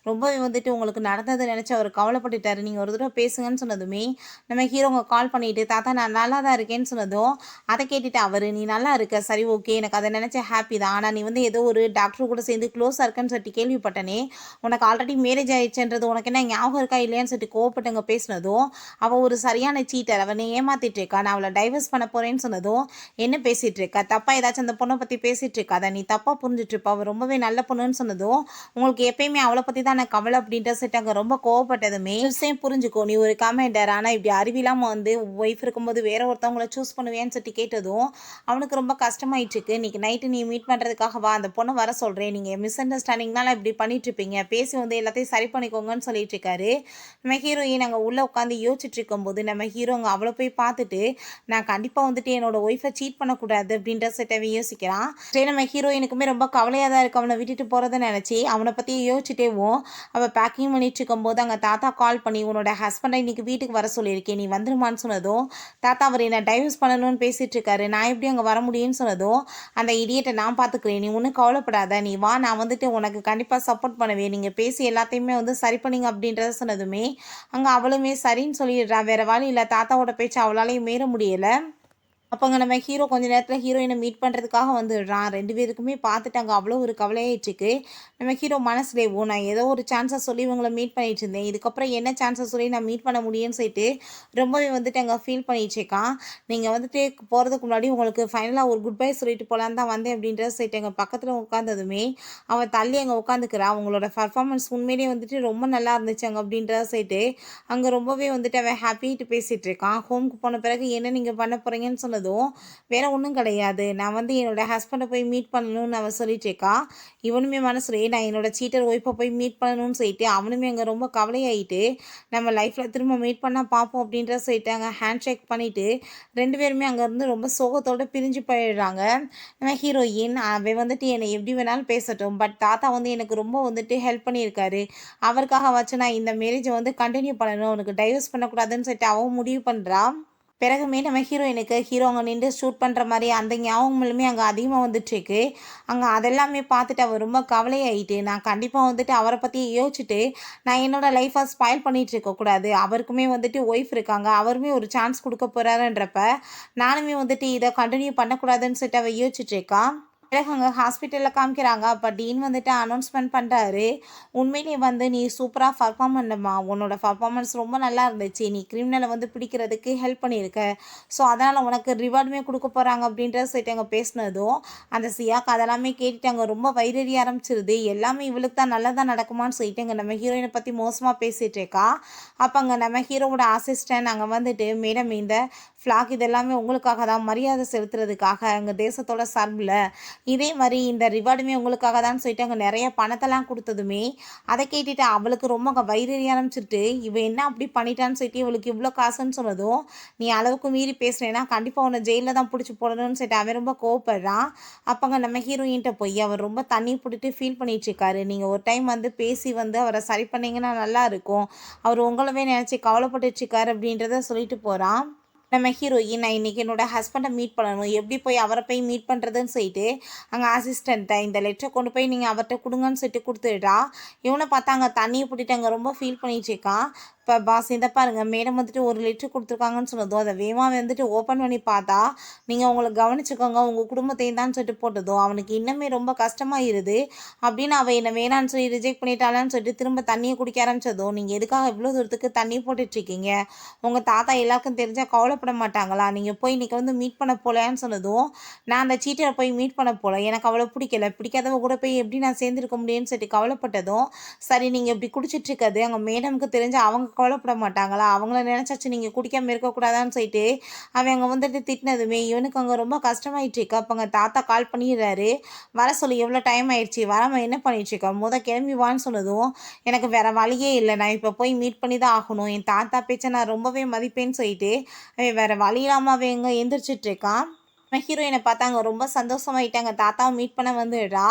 ரொம்பவே வந்துட்டு உங்களுக்கு நடந்ததை நினச்சி அவர் கவலைப்பட்டுட்டாரு, நீங்கள் ஒரு தடவை பேசுங்கன்னு சொன்னதுமே நம்ம ஹீரோங்க கால் பண்ணிவிட்டு தாத்தா நான் நல்லா தான் இருக்கேன்னு சொன்னதும் அதை கேட்டுட்டு அவர் நீ நல்லா இருக்க சரி ஓகே எனக்கு அதை நினச்ச ஹாப்பி தான், ஆனால் நீ வந்து ஏதோ ஒரு டாக்டர் கூட சேர்ந்து க்ளோஸாக இருக்குன்னு சொல்லிட்டு கேள்விப்பட்டனே, உனக்கு ஆல்ரெடி மேரேஜ் ஆயிடுச்சுன்றது உனக்கு என்ன ஞாபகம் இருக்கா இல்லையான்னு சொல்லிட்டு கோவப்பட்டவங்க பேசினதும், அவள் ஒரு சரியான சீட்டர், அவனை ஏமாத்திட்டு இருக்கா, நான் அவளை டைவர்ஸ் பண்ண போறேன்னு சொன்னதும், என்ன பேசிட்டு இருக்கா, தப்பா ஏதாச்சும் அந்த பொண்ணை பற்றி பேசிட்டு இருக்கா, அதை நீ தப்பா புரிஞ்சிட்டு இருப்பா, அவள் ரொம்பவே நல்ல பொண்ணுன்னு சொன்னதும், உங்களுக்கு எப்பயுமே அவளை பற்றி தான் நான் கவலை அப்படின்ற சொல்லிட்டு அங்கே ரொம்ப கோவப்பட்டதுமே, விஷயம் புரிஞ்சுக்கோ, நீ ஒரு கமெண்டர், ஆனால் இப்படி அறிவில்லாமல் வந்து ஒய்ஃப் இருக்கும்போது வேற ஒருத்தவங்கள சூஸ் பண்ணுவேன்னு சொல்லிட்டு கேட்டதும் அவனுக்கு ரொம்ப கஷ்டமாயிட்டு இருக்கு. இன்னைக்கு நைட்டு நீ மீட் பண்ணுறதுக்காக வா, அந்த பொண்ணை வர சொல்கிறேன், நீங்கள் மிஸ் அண்டர்ஸ்டாண்டிங்னால இப்படி பண்ணிட்டு இருப்பீங்க, பேசி வந்து எல்லாத்தையும் சரி பண்ணிக்கோங்கன்னு சொல்லிட்டு இருக்காரு. நம்ம ஹீரோயின் அங்கே உள்ளே உட்காந்து யோசிச்சுட்டு இருக்கும்போது நம்ம ஹீரோங்க அவளை போய் பார்த்துட்டு நான் கண்டிப்பாக வந்துட்டு என்னோட ஒய்ஃபை சீட் பண்ணக்கூடாது அப்படின்ற செட்டவை யோசிக்கிறான். சரி, நம்ம ஹீரோயினுக்குமே ரொம்ப கவலையாக தான் இருக்கு அவனை விட்டுட்டு போகிறத நினச்சி அவனை பற்றி யோசிச்சுட்டேவும் அவள் பேக்கிங் பண்ணிட்டு இருக்கும்போது அங்கே தாத்தா கால் பண்ணி உன்னோட ஹஸ்பண்டை இன்னைக்கு வீட்டுக்கு வர சொல்லியிருக்கேன், நீ வந்துருமான்னு சொன்னதும், தாத்தா அவர் என்ன டைவர்ஸ் பண்ணணும்னு பேசிட்டு இருக்காரு, நான் எப்படி அங்கே வர முடியும்னு சொன்னதும், அந்த இடியட்டை நான் பார்த்துக்கிறேன், நீ ஒன்றும் கவலைப்படாத, நீ வா, நான் வந்துட்டு உனக்கு கண்டிப்பாக சப்போர்ட் பண்ணுவேன், நீங்கள் பேசி எல்லாத்தையுமே வந்து சரி பண்ணிங்க அப்படின்றத சொன்னதுமே அங்கே அவளுமே சரின்னு சொல்லிடுறா. வேற வழி இல்லை, தாத்தாவோட பேச்சு அவளாலையும் மீற முடியலை. அப்போங்க நம்ம ஹீரோ கொஞ்ச நேரத்தில் ஹீரோயினை மீட் பண்ணுறதுக்காக வந்துடுறான். 2 பேருக்குமே பார்த்துட்டாங்க. அவ்வளோ ஒரு கவலையாயிட்டுருக்கு. நம்ம ஹீரோ மனசுலேயே நான் ஏதோ ஒரு சான்ஸை சொல்லி இவங்களை மீட் பண்ணிட்டு இருந்தேன், இதுக்கப்புறம் என்ன சான்ஸை சொல்லி நான் மீட் பண்ண முடியும்னு சொல்லிட்டு ரொம்பவே வந்துட்டு அங்கே ஃபீல் பண்ணிட்டுருக்கான். நீங்கள் வந்துட்டு போகிறதுக்கு முன்னாடி உங்களுக்கு ஃபைனலாக ஒரு குட் பை சொல்லிட்டு போகலான்னு தான் வந்தேன் அப்படின்றத சொல்லிட்டு எங்கள் பக்கத்தில் உட்காந்ததுமே அவன் தள்ளி அங்கே உட்காந்துக்கிறா. அவங்களோட பர்ஃபார்மன்ஸ் உண்மையிலேயே வந்துட்டு ரொம்ப நல்லா இருந்துச்சாங்க அப்படின்றத சொல்லிட்டு அங்கே ரொம்பவே வந்துட்டு அவன் ஹாப்பிட்டு பேசிகிட்டு இருக்கான். ஹோம்க்கு போன பிறகு என்ன நீங்கள் பண்ண போகிறீங்கன்னு சொன்னதும், வேற ஒன்றும் கிடையாது, நான் வந்து என்னோட ஹஸ்பண்டை போய் மீட் பண்ணணும்னு அவன் சொல்லிட்டு இருக்கா. இவனுமே மனசுலேயே நான் என்னோட சீட்டர் ஒய்ஃபை போய் மீட் பண்ணணும்னு சொல்லிட்டு அவனுமே அங்கே ரொம்ப கவலையாயிட்டு நம்ம லைஃப்பில் திரும்ப மீட் பண்ணால் பார்ப்போம் அப்படின்ற சொல்லிட்டு அங்கே ஹேண்ட் ஷேக் பண்ணிவிட்டு 2 பேருமே அங்கேருந்து ரொம்ப சோகத்தோடு பிரிஞ்சு போயிடுறாங்க. நம்ம ஹீரோயின் அவன் வந்துட்டு என்னை எப்படி வேணாலும் பேசட்டும், பட் தாத்தா வந்து எனக்கு ரொம்ப வந்துட்டு ஹெல்ப் பண்ணியிருக்காரு, அவருக்காக வச்சு நான் இந்த மேரேஜை வந்து கண்டினியூ பண்ணணும், உனக்கு டைவர்ஸ் பண்ணக்கூடாதுன்னு சொல்லிட்டு அவன் முடிவு பண்ணுறான். பிறகுமே நம்ம ஹீரோயினுக்கு ஹீரோ அங்கே நின்று ஷூட் பண்ணுற மாதிரி அந்த ஞாபகங்களுமே அங்கே அதிகமாக வந்துட்டுருக்கு. அங்கே அதெல்லாமே பார்த்துட்டு அவர் ரொம்ப கவலையாயிட்டு நான் கண்டிப்பாக வந்துட்டு அவரை பற்றி யோசிச்சுட்டு நான் என்னோடய லைஃப்பை ஸ்பாயில் பண்ணிகிட்டு இருக்கக்கூடாது, அவருக்குமே வந்துட்டு ஒய்ஃப் இருக்காங்க, அவருமே ஒரு சான்ஸ் கொடுக்க போகிறாருன்றப்ப நானுமே வந்துட்டு இதை கண்டினியூ பண்ணக்கூடாதுன்னு சொல்லிட்டு அவள் யோசிச்சுட்டு இருக்கா. பிறகு அங்கே ஹாஸ்பிட்டலில் காமிக்கிறாங்க. அப்போ டீன் வந்துட்டு அனௌன்ஸ்மெண்ட் பண்ணுறாரு, உண்மையிலேயே வந்து நீ சூப்பராக பர்ஃபார்ம் பண்ணம்மா, உன்னோட பர்ஃபார்மன்ஸ் ரொம்ப நல்லா இருந்துச்சு, நீ கிரிமினலை வந்து பிடிக்கிறதுக்கு ஹெல்ப் பண்ணியிருக்க, ஸோ அதனால் உனக்கு ரிவார்டுமே கொடுக்க போகிறாங்க அப்படின்றத சொல்லிட்டு அங்கே பேசினதும் அந்த சியாக்கு அதெல்லாமே கேட்டுட்டு அங்கே ரொம்ப வைரறி ஆரம்பிச்சிருது. எல்லாமே இவளுக்கு தான் நல்லதாக நடக்குமான்னு சொல்லிட்டு அங்கே நம்ம ஹீரோயினை பற்றி மோசமாக பேசிகிட்டு இருக்கா. அப்போ அங்கே நம்ம ஹீரோவோட அசிஸ்டன்ட் அங்கே வந்துட்டு மேடம் இந்த ஃப்ளாக் இதெல்லாமே உங்களுக்காக தான், மரியாதை செலுத்துறதுக்காக எங்கள் தேசத்தோட சார்பில், இதே மாதிரி இந்த ரிவார்டுமே உங்களுக்காக தான் சொல்லிட்டு அங்கே நிறைய பணத்தெல்லாம் கொடுத்ததுமே அதை கேட்டுட்டு அவளுக்கு ரொம்ப அங்கே வயிறறி ஆரம்பிச்சிட்டு இவன் என்ன அப்படி பண்ணிட்டான்னு சொல்லிட்டு இவளுக்கு இவ்வளோ காசுன்னு சொன்னதும், நீ அளவுக்கு மீறி பேசுனேன்னா கண்டிப்பாக உன்னை ஜெயிலில் தான் பிடிச்சி போடணும்னு சொல்லிட்டு அவன் ரொம்ப கோவப்படுறான். அப்போங்க நம்ம ஹீரோயின்ட்ட போய் அவர் ரொம்ப தண்ணி பிடிட்டு ஃபீல் பண்ணிட்டு இருக்காரு, நீங்கள் ஒரு டைம் வந்து பேசி வந்து அவரை சரி பண்ணீங்கன்னா நல்லா இருக்கும், அவர் உங்களவே நினச்சி கவலைப்பட்டுட்டு இருக்காரு அப்படின்றத சொல்லிட்டு போகிறான். நம்ம ஹீரோயின் நான் இன்றைக்கி என்னோட ஹஸ்பண்டை மீட் பண்ணணும், எப்படி போய் அவரை போய் மீட் பண்ணுறதுன்னு சொல்லிட்டு அங்கே அசிஸ்டண்ட்டை இந்த லெட்டரை கொண்டு போய் நீங்கள் அவர்கிட்ட கொடுங்கன்னு சொல்லிட்டு கொடுத்துடுறா. இவனை பார்த்தா அங்கே தண்ணியை போட்டுட்டு அங்கே ரொம்ப ஃபீல் பண்ணிட்டு இருக்கான். இப்போ பாஸ் இந்த பாருங்கள் மேடம் வந்துட்டு ஒரு லெட்ரு கொடுத்துருக்காங்கன்னு சொன்னதும் அதை வேகமாக வந்துட்டு ஓப்பன் பண்ணி பார்த்தா நீங்கள் உங்களை கவனிச்சுக்கோங்க உங்கள் குடும்பத்தையும் தான் சொல்லிட்டு போட்டதும் அவனுக்கு இன்னுமே ரொம்ப கஷ்டமாயிருது. அப்படின்னு அவள் என்னை வேணான்னு சொல்லி ரிஜெக்ட் பண்ணிட்டாளான்னு சொல்லிட்டு திரும்ப தண்ணியை குடிக்க ஆரம்பிச்சதும், நீங்கள் எதுக்காக இவ்வளோ தூரத்துக்கு தண்ணி போட்டுட்ருக்கீங்க, உங்கள் தாத்தா எல்லாருக்கும் தெரிஞ்சால் கவலைப்பட மாட்டாங்களா, நீங்கள் போய் இன்றைக்கி வந்து மீட் பண்ண போகலன்னு சொன்னதும், நான் அந்த சீட்டரை போய் மீட் பண்ண போகல, எனக்கு அவ்வளோ பிடிக்கல, பிடிக்காதவ கூட போய் எப்படி நான் சேர்ந்துருக்க முடியும்னு சொல்லிட்டு கவலைப்பட்டதும், சரி நீங்கள் இப்படி குடிச்சிட்ருக்கிறது அங்கே மேடமுக்கு தெரிஞ்சு அவங்க கவலைப்பட மாட்டாங்களா, அவங்கள நினச்சாச்சு நீங்கள் குடிக்காமல் இருக்கக்கூடாதான்னு சொல்லிட்டு அவன் அங்கே வந்துட்டு திட்டினதுமே இவனுக்கு அங்கே ரொம்ப கஷ்டமாயிட்டுருக்கு. அப்போ அங்கே தாத்தா கால் பண்ணிடுறாரு, வர சொல்லி எவ்வளோ டைம் ஆயிடுச்சு, வராமல் என்ன பண்ணிட்டுருக்கா, கிளம்பி வான்னு சொன்னதும், எனக்கு வேறு வழியே இல்லை, நான் இப்போ போய் மீட் பண்ணி தான் ஆகணும், என் தாத்தா பேச்சை நான் ரொம்பவே மதிப்பேன்னு சொல்லிட்டு அவன் வேறு வழி இல்லாமல் அவன் எங்கே எந்திரிச்சிட்ருக்கான். ஹீரோயினை பார்த்தாங்க ரொம்ப சந்தோஷமாயிட்டாங்க, தாத்தாவை மீட் பண்ண வந்துடுறா.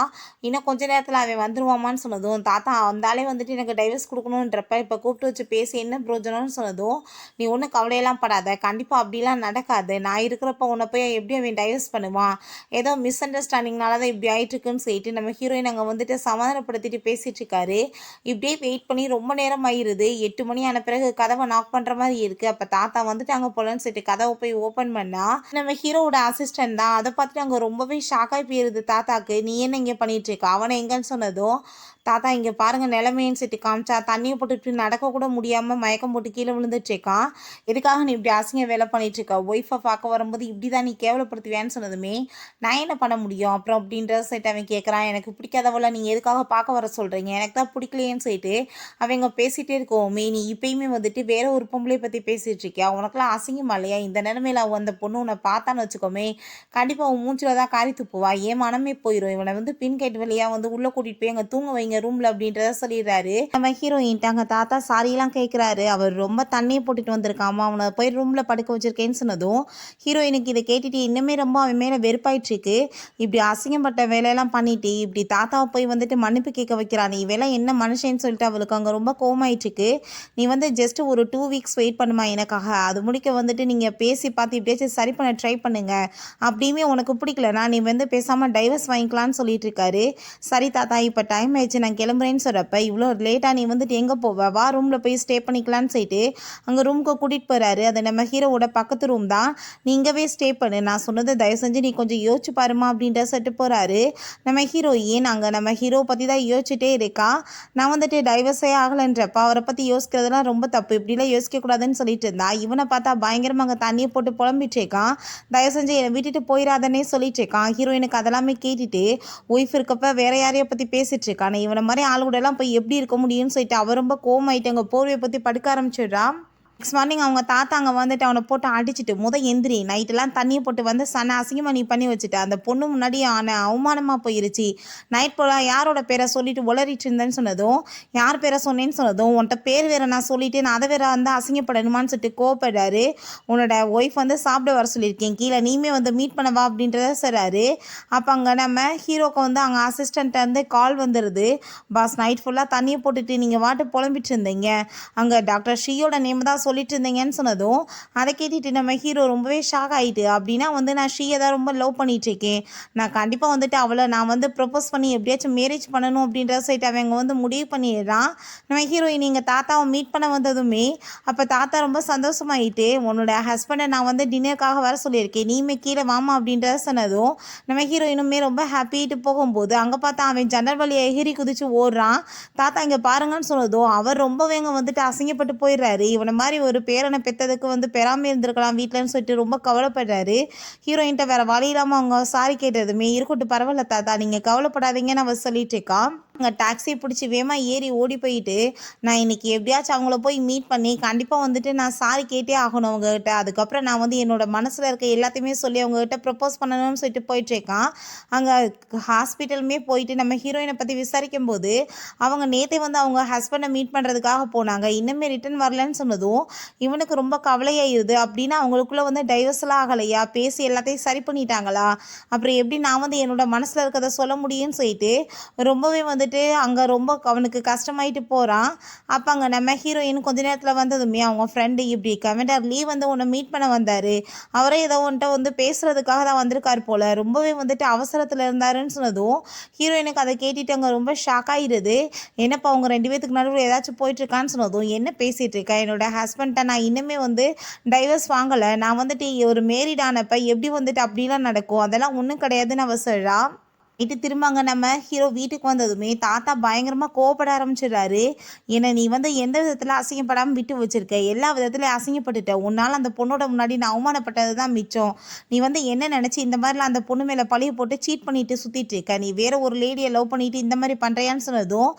இன்னும் கொஞ்ச நேரத்தில் அவன் வந்துடுவாமான்னு சொன்னதும், தாத்தா வந்தாலே வந்துட்டு எனக்கு டைவர்ஸ் கொடுக்கணுன்றப்ப இப்போ கூப்பிட்டு வச்சு பேசி என்ன பிரயோஜனம்னு சொன்னதும், நீ ஒன்றும் கவலையெல்லாம் படாத, கண்டிப்பாக அப்படிலாம் நடக்காது, நான் இருக்கிறப்ப உன்னை போய் எப்படி அவன் டைவர்ஸ் பண்ணுவான், ஏதோ மிஸ் அண்டர்ஸ்டாண்டிங்னால தான் இப்படி ஆகிட்டுருக்குன்னு சொல்லிட்டு நம்ம ஹீரோயின் அங்கே வந்துட்டு சமாதானப்படுத்திட்டு பேசிகிட்டு இருக்காரு. இப்படியே வெயிட் பண்ணி ரொம்ப நேரம் ஆயிடுது. 8 மணி ஆன பிறகு கதவை நாக் பண்ணுற மாதிரி இருக்குது. அப்போ தாத்தா வந்துட்டு அங்கே போலன்னு சொல்லிட்டு கதவை போய் ஓப்பன் பண்ணால் நம்ம ஹீரோவோட அசிஸ்டன்ட் தான். அதை பார்த்துட்டு அங்கே ரொம்பவே ஷாக்காகி போயிருது தாத்தாக்கு. நீ என்ன இங்கே பண்ணிட்டு இருக்க, அவனை எங்கன்னு சொன்னதும் தாத்தா இங்கே பாருங்க நிலைமைன்னு சொல்லிட்டு காமிச்சா, தண்ணியை போட்டுட்டு நடக்கக்கூட முடியாமல் மயக்கம் போட்டு கீழே விழுந்துட்டு இருக்கான். எதுக்காக நீ இப்படி அசிங்க வேலை பண்ணிட்டு இருக்க, ஒய்ஃபை பார்க்க வரும்போது இப்படி தான் நீ கேவலப்படுத்துவியான்னு சொன்னதுமே நான் என்ன பண்ண முடியும் அப்புறம் அப்படின்ற சொல்லிட்டு அவன் கேட்குறான். எனக்கு பிடிக்காதவள நீங்கள் எதுக்காக பார்க்க வர சொல்கிறீங்க, எனக்கு தான் பிடிக்கலையேன்னு சொல்லிட்டு அவங்க பேசிகிட்டே இருக்கோமே, நீ இப்பயுமே வந்துட்டு வேற ஒரு பொம்பளை பற்றி பேசிகிட்டு இருக்கியா, உனக்குலாம் அசிங்கமா இல்லையா, இந்த நிலைமையில அந்த பொண்ணு உன்னை பார்த்தான்னு வச்சுக்கோமே கண்டிப்பாக உன் மூஞ்சில் தான் காரி துப்புவா, ஏன் மனமே போயிடும், இவனை வந்து பின் கேட்டு வழியாக வந்து உள்ளே கூட்டிகிட்டு போய் அங்கே தூங்க வைங்க ரூம்ல அப்படின்றத சொல்லிடுறாரு. நம்ம ஹீரோயின் அங்க தாத்தா சாரியெல்லாம் கேட்குறாரு. அவர் ரொம்ப தண்ணியை போட்டுட்டு வந்திருக்காமா, அவனை போய் ரூம்ல படுக்க வச்சிருக்கேன்னு சொன்னதும் ஹீரோயினுக்கு இதை கேட்டுட்டு இன்னுமே ரொம்ப அவன் மேலே வெறுப்பாயிட்டு இருக்கு. இப்படி அசிங்கப்பட்ட வேலையெல்லாம் பண்ணிட்டு இப்படி தாத்தாவை போய் வந்துட்டு மன்னிப்பு கேட்க வைக்கிறான், நீ வேலை என்ன மனுஷன்னு சொல்லிட்டு அவளுக்கு அங்கே ரொம்ப கோவமாயிட்டு இருக்கு. நீ வந்து ஜஸ்ட் ஒரு 2 வீக்ஸ் வெயிட் பண்ணுமா எனக்காக, அது முடிக்க வந்துட்டு நீங்கள் பேசி பார்த்து இப்படியாச்சும் சரி பண்ண ட்ரை பண்ணுங்க, அப்படியுமே உனக்கு பிடிக்கலனா நீ வந்து பேசாமல் டைவர்ஸ் வாங்கிக்கலான்னு சொல்லிட்டு இருக்காரு. சரி தாத்தா இப்போ டைம் ஆயிடுச்சு நான் கிளம்புறேன்னு சொல்கிறப்ப இவ்வளோ லேட்டாக நீ வந்துட்டு எங்கே போவ, வா ரூமில் போய் ஸ்டே பண்ணிக்கலான்னு சொல்லிட்டு அங்கே ரூமுக்கு கூட்டிகிட்டு போகிறாரு. அது நம்ம ஹீரோவோட பக்கத்து ரூம் தான். நீ இங்கேவே ஸ்டே பண்ணு, நான் சொன்னதை தயவு செஞ்சு நீ கொஞ்சம் யோசிச்சு பாருமா அப்படின்ற சொல்லிட்டு போகிறாரு. நம்ம ஹீரோயின் அங்கே நம்ம ஹீரோ பற்றி தான் யோசிச்சுட்டே இருக்கா. நான் வந்துட்டு டைவர்ஸே ஆகலைன்றப்ப அவரை பற்றி யோசிக்கிறதுலாம் ரொம்ப தப்பு, இப்படிலாம் யோசிக்கக்கூடாதுன்னு சொல்லிட்டு இருந்தா இவனை பார்த்தா பயங்கரமாக அங்கே தண்ணியை போட்டு புலம்பிட்டு இருக்கான். தயவு செஞ்சு என்னை விட்டுட்டு போயிடாதன்னே சொல்லிட்டு இருக்கான். ஹீரோயினுக்கு அதெல்லாமே கேட்டுட்டு ஒய்ஃப் இருக்கப்ப வேற யாரைய பற்றி பேசிட்டு இருக்கானே, இவனை மாதிரி ஆள் கூட எல்லாம் போய் எப்படி இருக்க முடியும்னு சொல்லிட்டு அவ ரொம்ப கோவமாயிட்டு அங்கே போர்வையை பற்றி படுக்க ஆரம்பிச்சிடுறான். நெக்ஸ்ட் மார்னிங் அவங்க தாத்தா அங்கே வந்துட்டு அவனை போட்டு அடிச்சுட்டு எந்திரி, நைட்டெல்லாம் தண்ணியை போட்டு வந்து சன அசிங்கமாக நீ பண்ணி வச்சுட்டு அந்த பொண்ணு முன்னாடி அவமானமாக போயிருச்சு, நைட் போல யாரோட பேரை சொல்லிட்டு உளறிட்டு இருந்தேன்னு சொன்னதும் யார் பேரை சொன்னேன்னு சொன்னதும் உன்ட்ட பேர் வேற நான் சொல்லிட்டு நான் அதை வேற வந்து அசிங்கப்படணுமான்னு சொல்லிட்டு கோவப்படுறாரு. உன்னோட ஒய்ஃப் வந்து சாப்பிட வர சொல்லியிருக்கேன் கீழே, நீமே வந்து மீட் பண்ணவா அப்படின்றத சொல்கிறாரு. அப்போ அங்கே நம்ம ஹீரோக்கு வந்து அங்கே அசிஸ்டண்ட்டை வந்து கால் வந்துடுது. பாஸ் நைட் ஃபுல்லாக தண்ணியை போட்டுட்டு நீங்கள் வாட்டு புலம்பிட்டு இருந்தீங்க, அங்கே டாக்டர் ஸ்ரீயோட நேம் தான் சொல்லிட்டு இருந்தீங்கன்னு சொன்னதும் அதை கேட்டுட்டு நம்ம ஹீரோ ரொம்பவே ஷாக் ஆகிட்டு, அப்படின்னா வந்து நான் ஸ்ரீயை தான் ரொம்ப லவ் பண்ணிட்டு இருக்கேன், நான் கண்டிப்பாக வந்துட்டு அவளை நான் வந்து ப்ரப்போஸ் பண்ணி எப்படியாச்சும் மேரேஜ் பண்ணணும் அப்படின்ற சைட்டு அவங்க வந்து முடிவு பண்ணிடுறான். நம்ம ஹீரோயின் நீங்கள் தாத்தாவை மீட் பண்ண வந்ததுமே அப்போ தாத்தா ரொம்ப சந்தோஷமாயிட்டு உன்னோட ஹஸ்பண்டை நான் வந்து டின்னருக்காக வர சொல்லியிருக்கேன், நீமே கீழே வாமா அப்படின்றத சொன்னதும் நம்ம ஹீரோயினுமே ரொம்ப ஹாப்பிட்டு போகும்போது அங்கே பார்த்தா அவன் ஜன்னல் வழியை எகிரி குதிச்சு ஓடுறான். தாத்தா இங்கே பாருங்கன்னு சொன்னதும் அவர் ரொம்பவே வந்துட்டு அசிங்கப்பட்டு போயிடுறாரு. இவனை மாதிரி ஒரு பேரனை பெற்றதுக்கு வந்து பெறாமல் இருந்திருக்கலாம் வீட்டிலன்னு சொல்லிட்டு ரொம்ப கவலைப்படுறாரு. ஹீரோயின்ட்ட வேற வழி இல்லாமல் அவங்க சாரி கேட்டதுமே இருக்கட்டும் பரவாயில்ல தாத்தா நீங்கள் கவலைப்படாதீங்கன்னு அவ சொல்லிட்டு இருக்கா. அங்கே டாக்ஸி பிடிச்சி வேகமாக ஏறி ஓடி போயிட்டு நான் இன்னைக்கு எப்படியாச்சும் அவங்கள போய் மீட் பண்ணி கண்டிப்பாக வந்துட்டு நான் சாரி கேட்டே ஆகணும் அவங்ககிட்ட, அதுக்கப்புறம் நான் வந்து என்னோட மனசில் இருக்க எல்லாத்தையுமே சொல்லி அவங்ககிட்ட ப்ரப்போஸ் பண்ணணும்னு சொல்லிட்டு போயிட்டுருக்கான். அங்கே ஹாஸ்பிட்டலுமே போயிட்டு நம்ம ஹீரோயினை பற்றி விசாரிக்கும் போது அவங்க நேற்றே வந்து அவங்க ஹஸ்பண்டை மீட் பண்ணுறதுக்காக போனாங்க, இன்னுமே ரிட்டன் வரலன்னு சொன்னதும் இவனுக்கு ரொம்ப கவலையாயிருது. அப்படின்னா அவங்களுக்குள்ள வந்து டைவர்ஸ்லாம் ஆகலையா, பேசி எல்லாத்தையும் சரி பண்ணிட்டாங்களா, அப்புறம் எப்படி நான் வந்து என்னோட மனசில் இருக்கிறத சொல்ல முடியும்னு சொல்லிட்டு ரொம்பவே வந்துட்டு அங்கே ரொம்ப அவனுக்கு கஷ்டமாயிட்டு போகிறான். அப்போ அங்கே நம்ம ஹீரோயின் கொஞ்ச நேரத்தில் வந்ததுமே அவங்க ஃப்ரெண்டு இப்படி கமெண்டர் லீவ் வந்து உன்னை மீட் பண்ண வந்தார், அவரே ஏதோ உன்ட்ட வந்து பேசுகிறதுக்காக தான் வந்திருக்கார் போல், ரொம்பவே வந்துட்டு அவசரத்தில் இருந்தாருன்னு சொன்னதும் ஹீரோயினுக்கு அதை கேட்டுட்டு அங்கே ரொம்ப ஷாக் ஆகிடுது. என்னப்பா அவங்க 2 பேத்துக்கு நடுவில் ஏதாச்சும் போயிட்டுருக்கான்னு சொன்னதும் என்ன பேசிகிட்டு இருக்கா, என்னோட ஹஸ்பண்ட்டை நான் இன்னுமே வந்து டைவர்ஸ் வாங்கலை, நான் வந்துட்டு ஒரு மேரிட் ஆனப்போ எப்படி வந்துட்டு அப்படிலாம் நடக்கும், அதெல்லாம் ஒன்றும் கிடையாதுன்னு அவ சொல்கிறா. நைட்டு திரும்பாங்க நம்ம ஹீரோ வீட்டுக்கு வந்ததுமே தாத்தா பயங்கரமாக கோவப்பட ஆரம்பிச்சிடுறாரு. ஏன்னா நீ வந்து எந்த விதத்தில் அசிங்கப்படாமல் விட்டு வச்சிருக்க, எல்லா விதத்துலையும் அசிங்கப்பட்டுட்ட, உன்னால் அந்த பொண்ணோட முன்னாடி நான் அவமானப்பட்டது தான் மிச்சம், நீ வந்து என்ன நினச்சி இந்த மாதிரிலாம் அந்த பொண்ணு மேலே பழிய போட்டு சீட் பண்ணிட்டு சுற்றிட்டு இருக்க, நீ வேற ஒரு லேடியை லவ் பண்ணிட்டு இந்த மாதிரி பண்ணுறியான்னு சொன்னதும்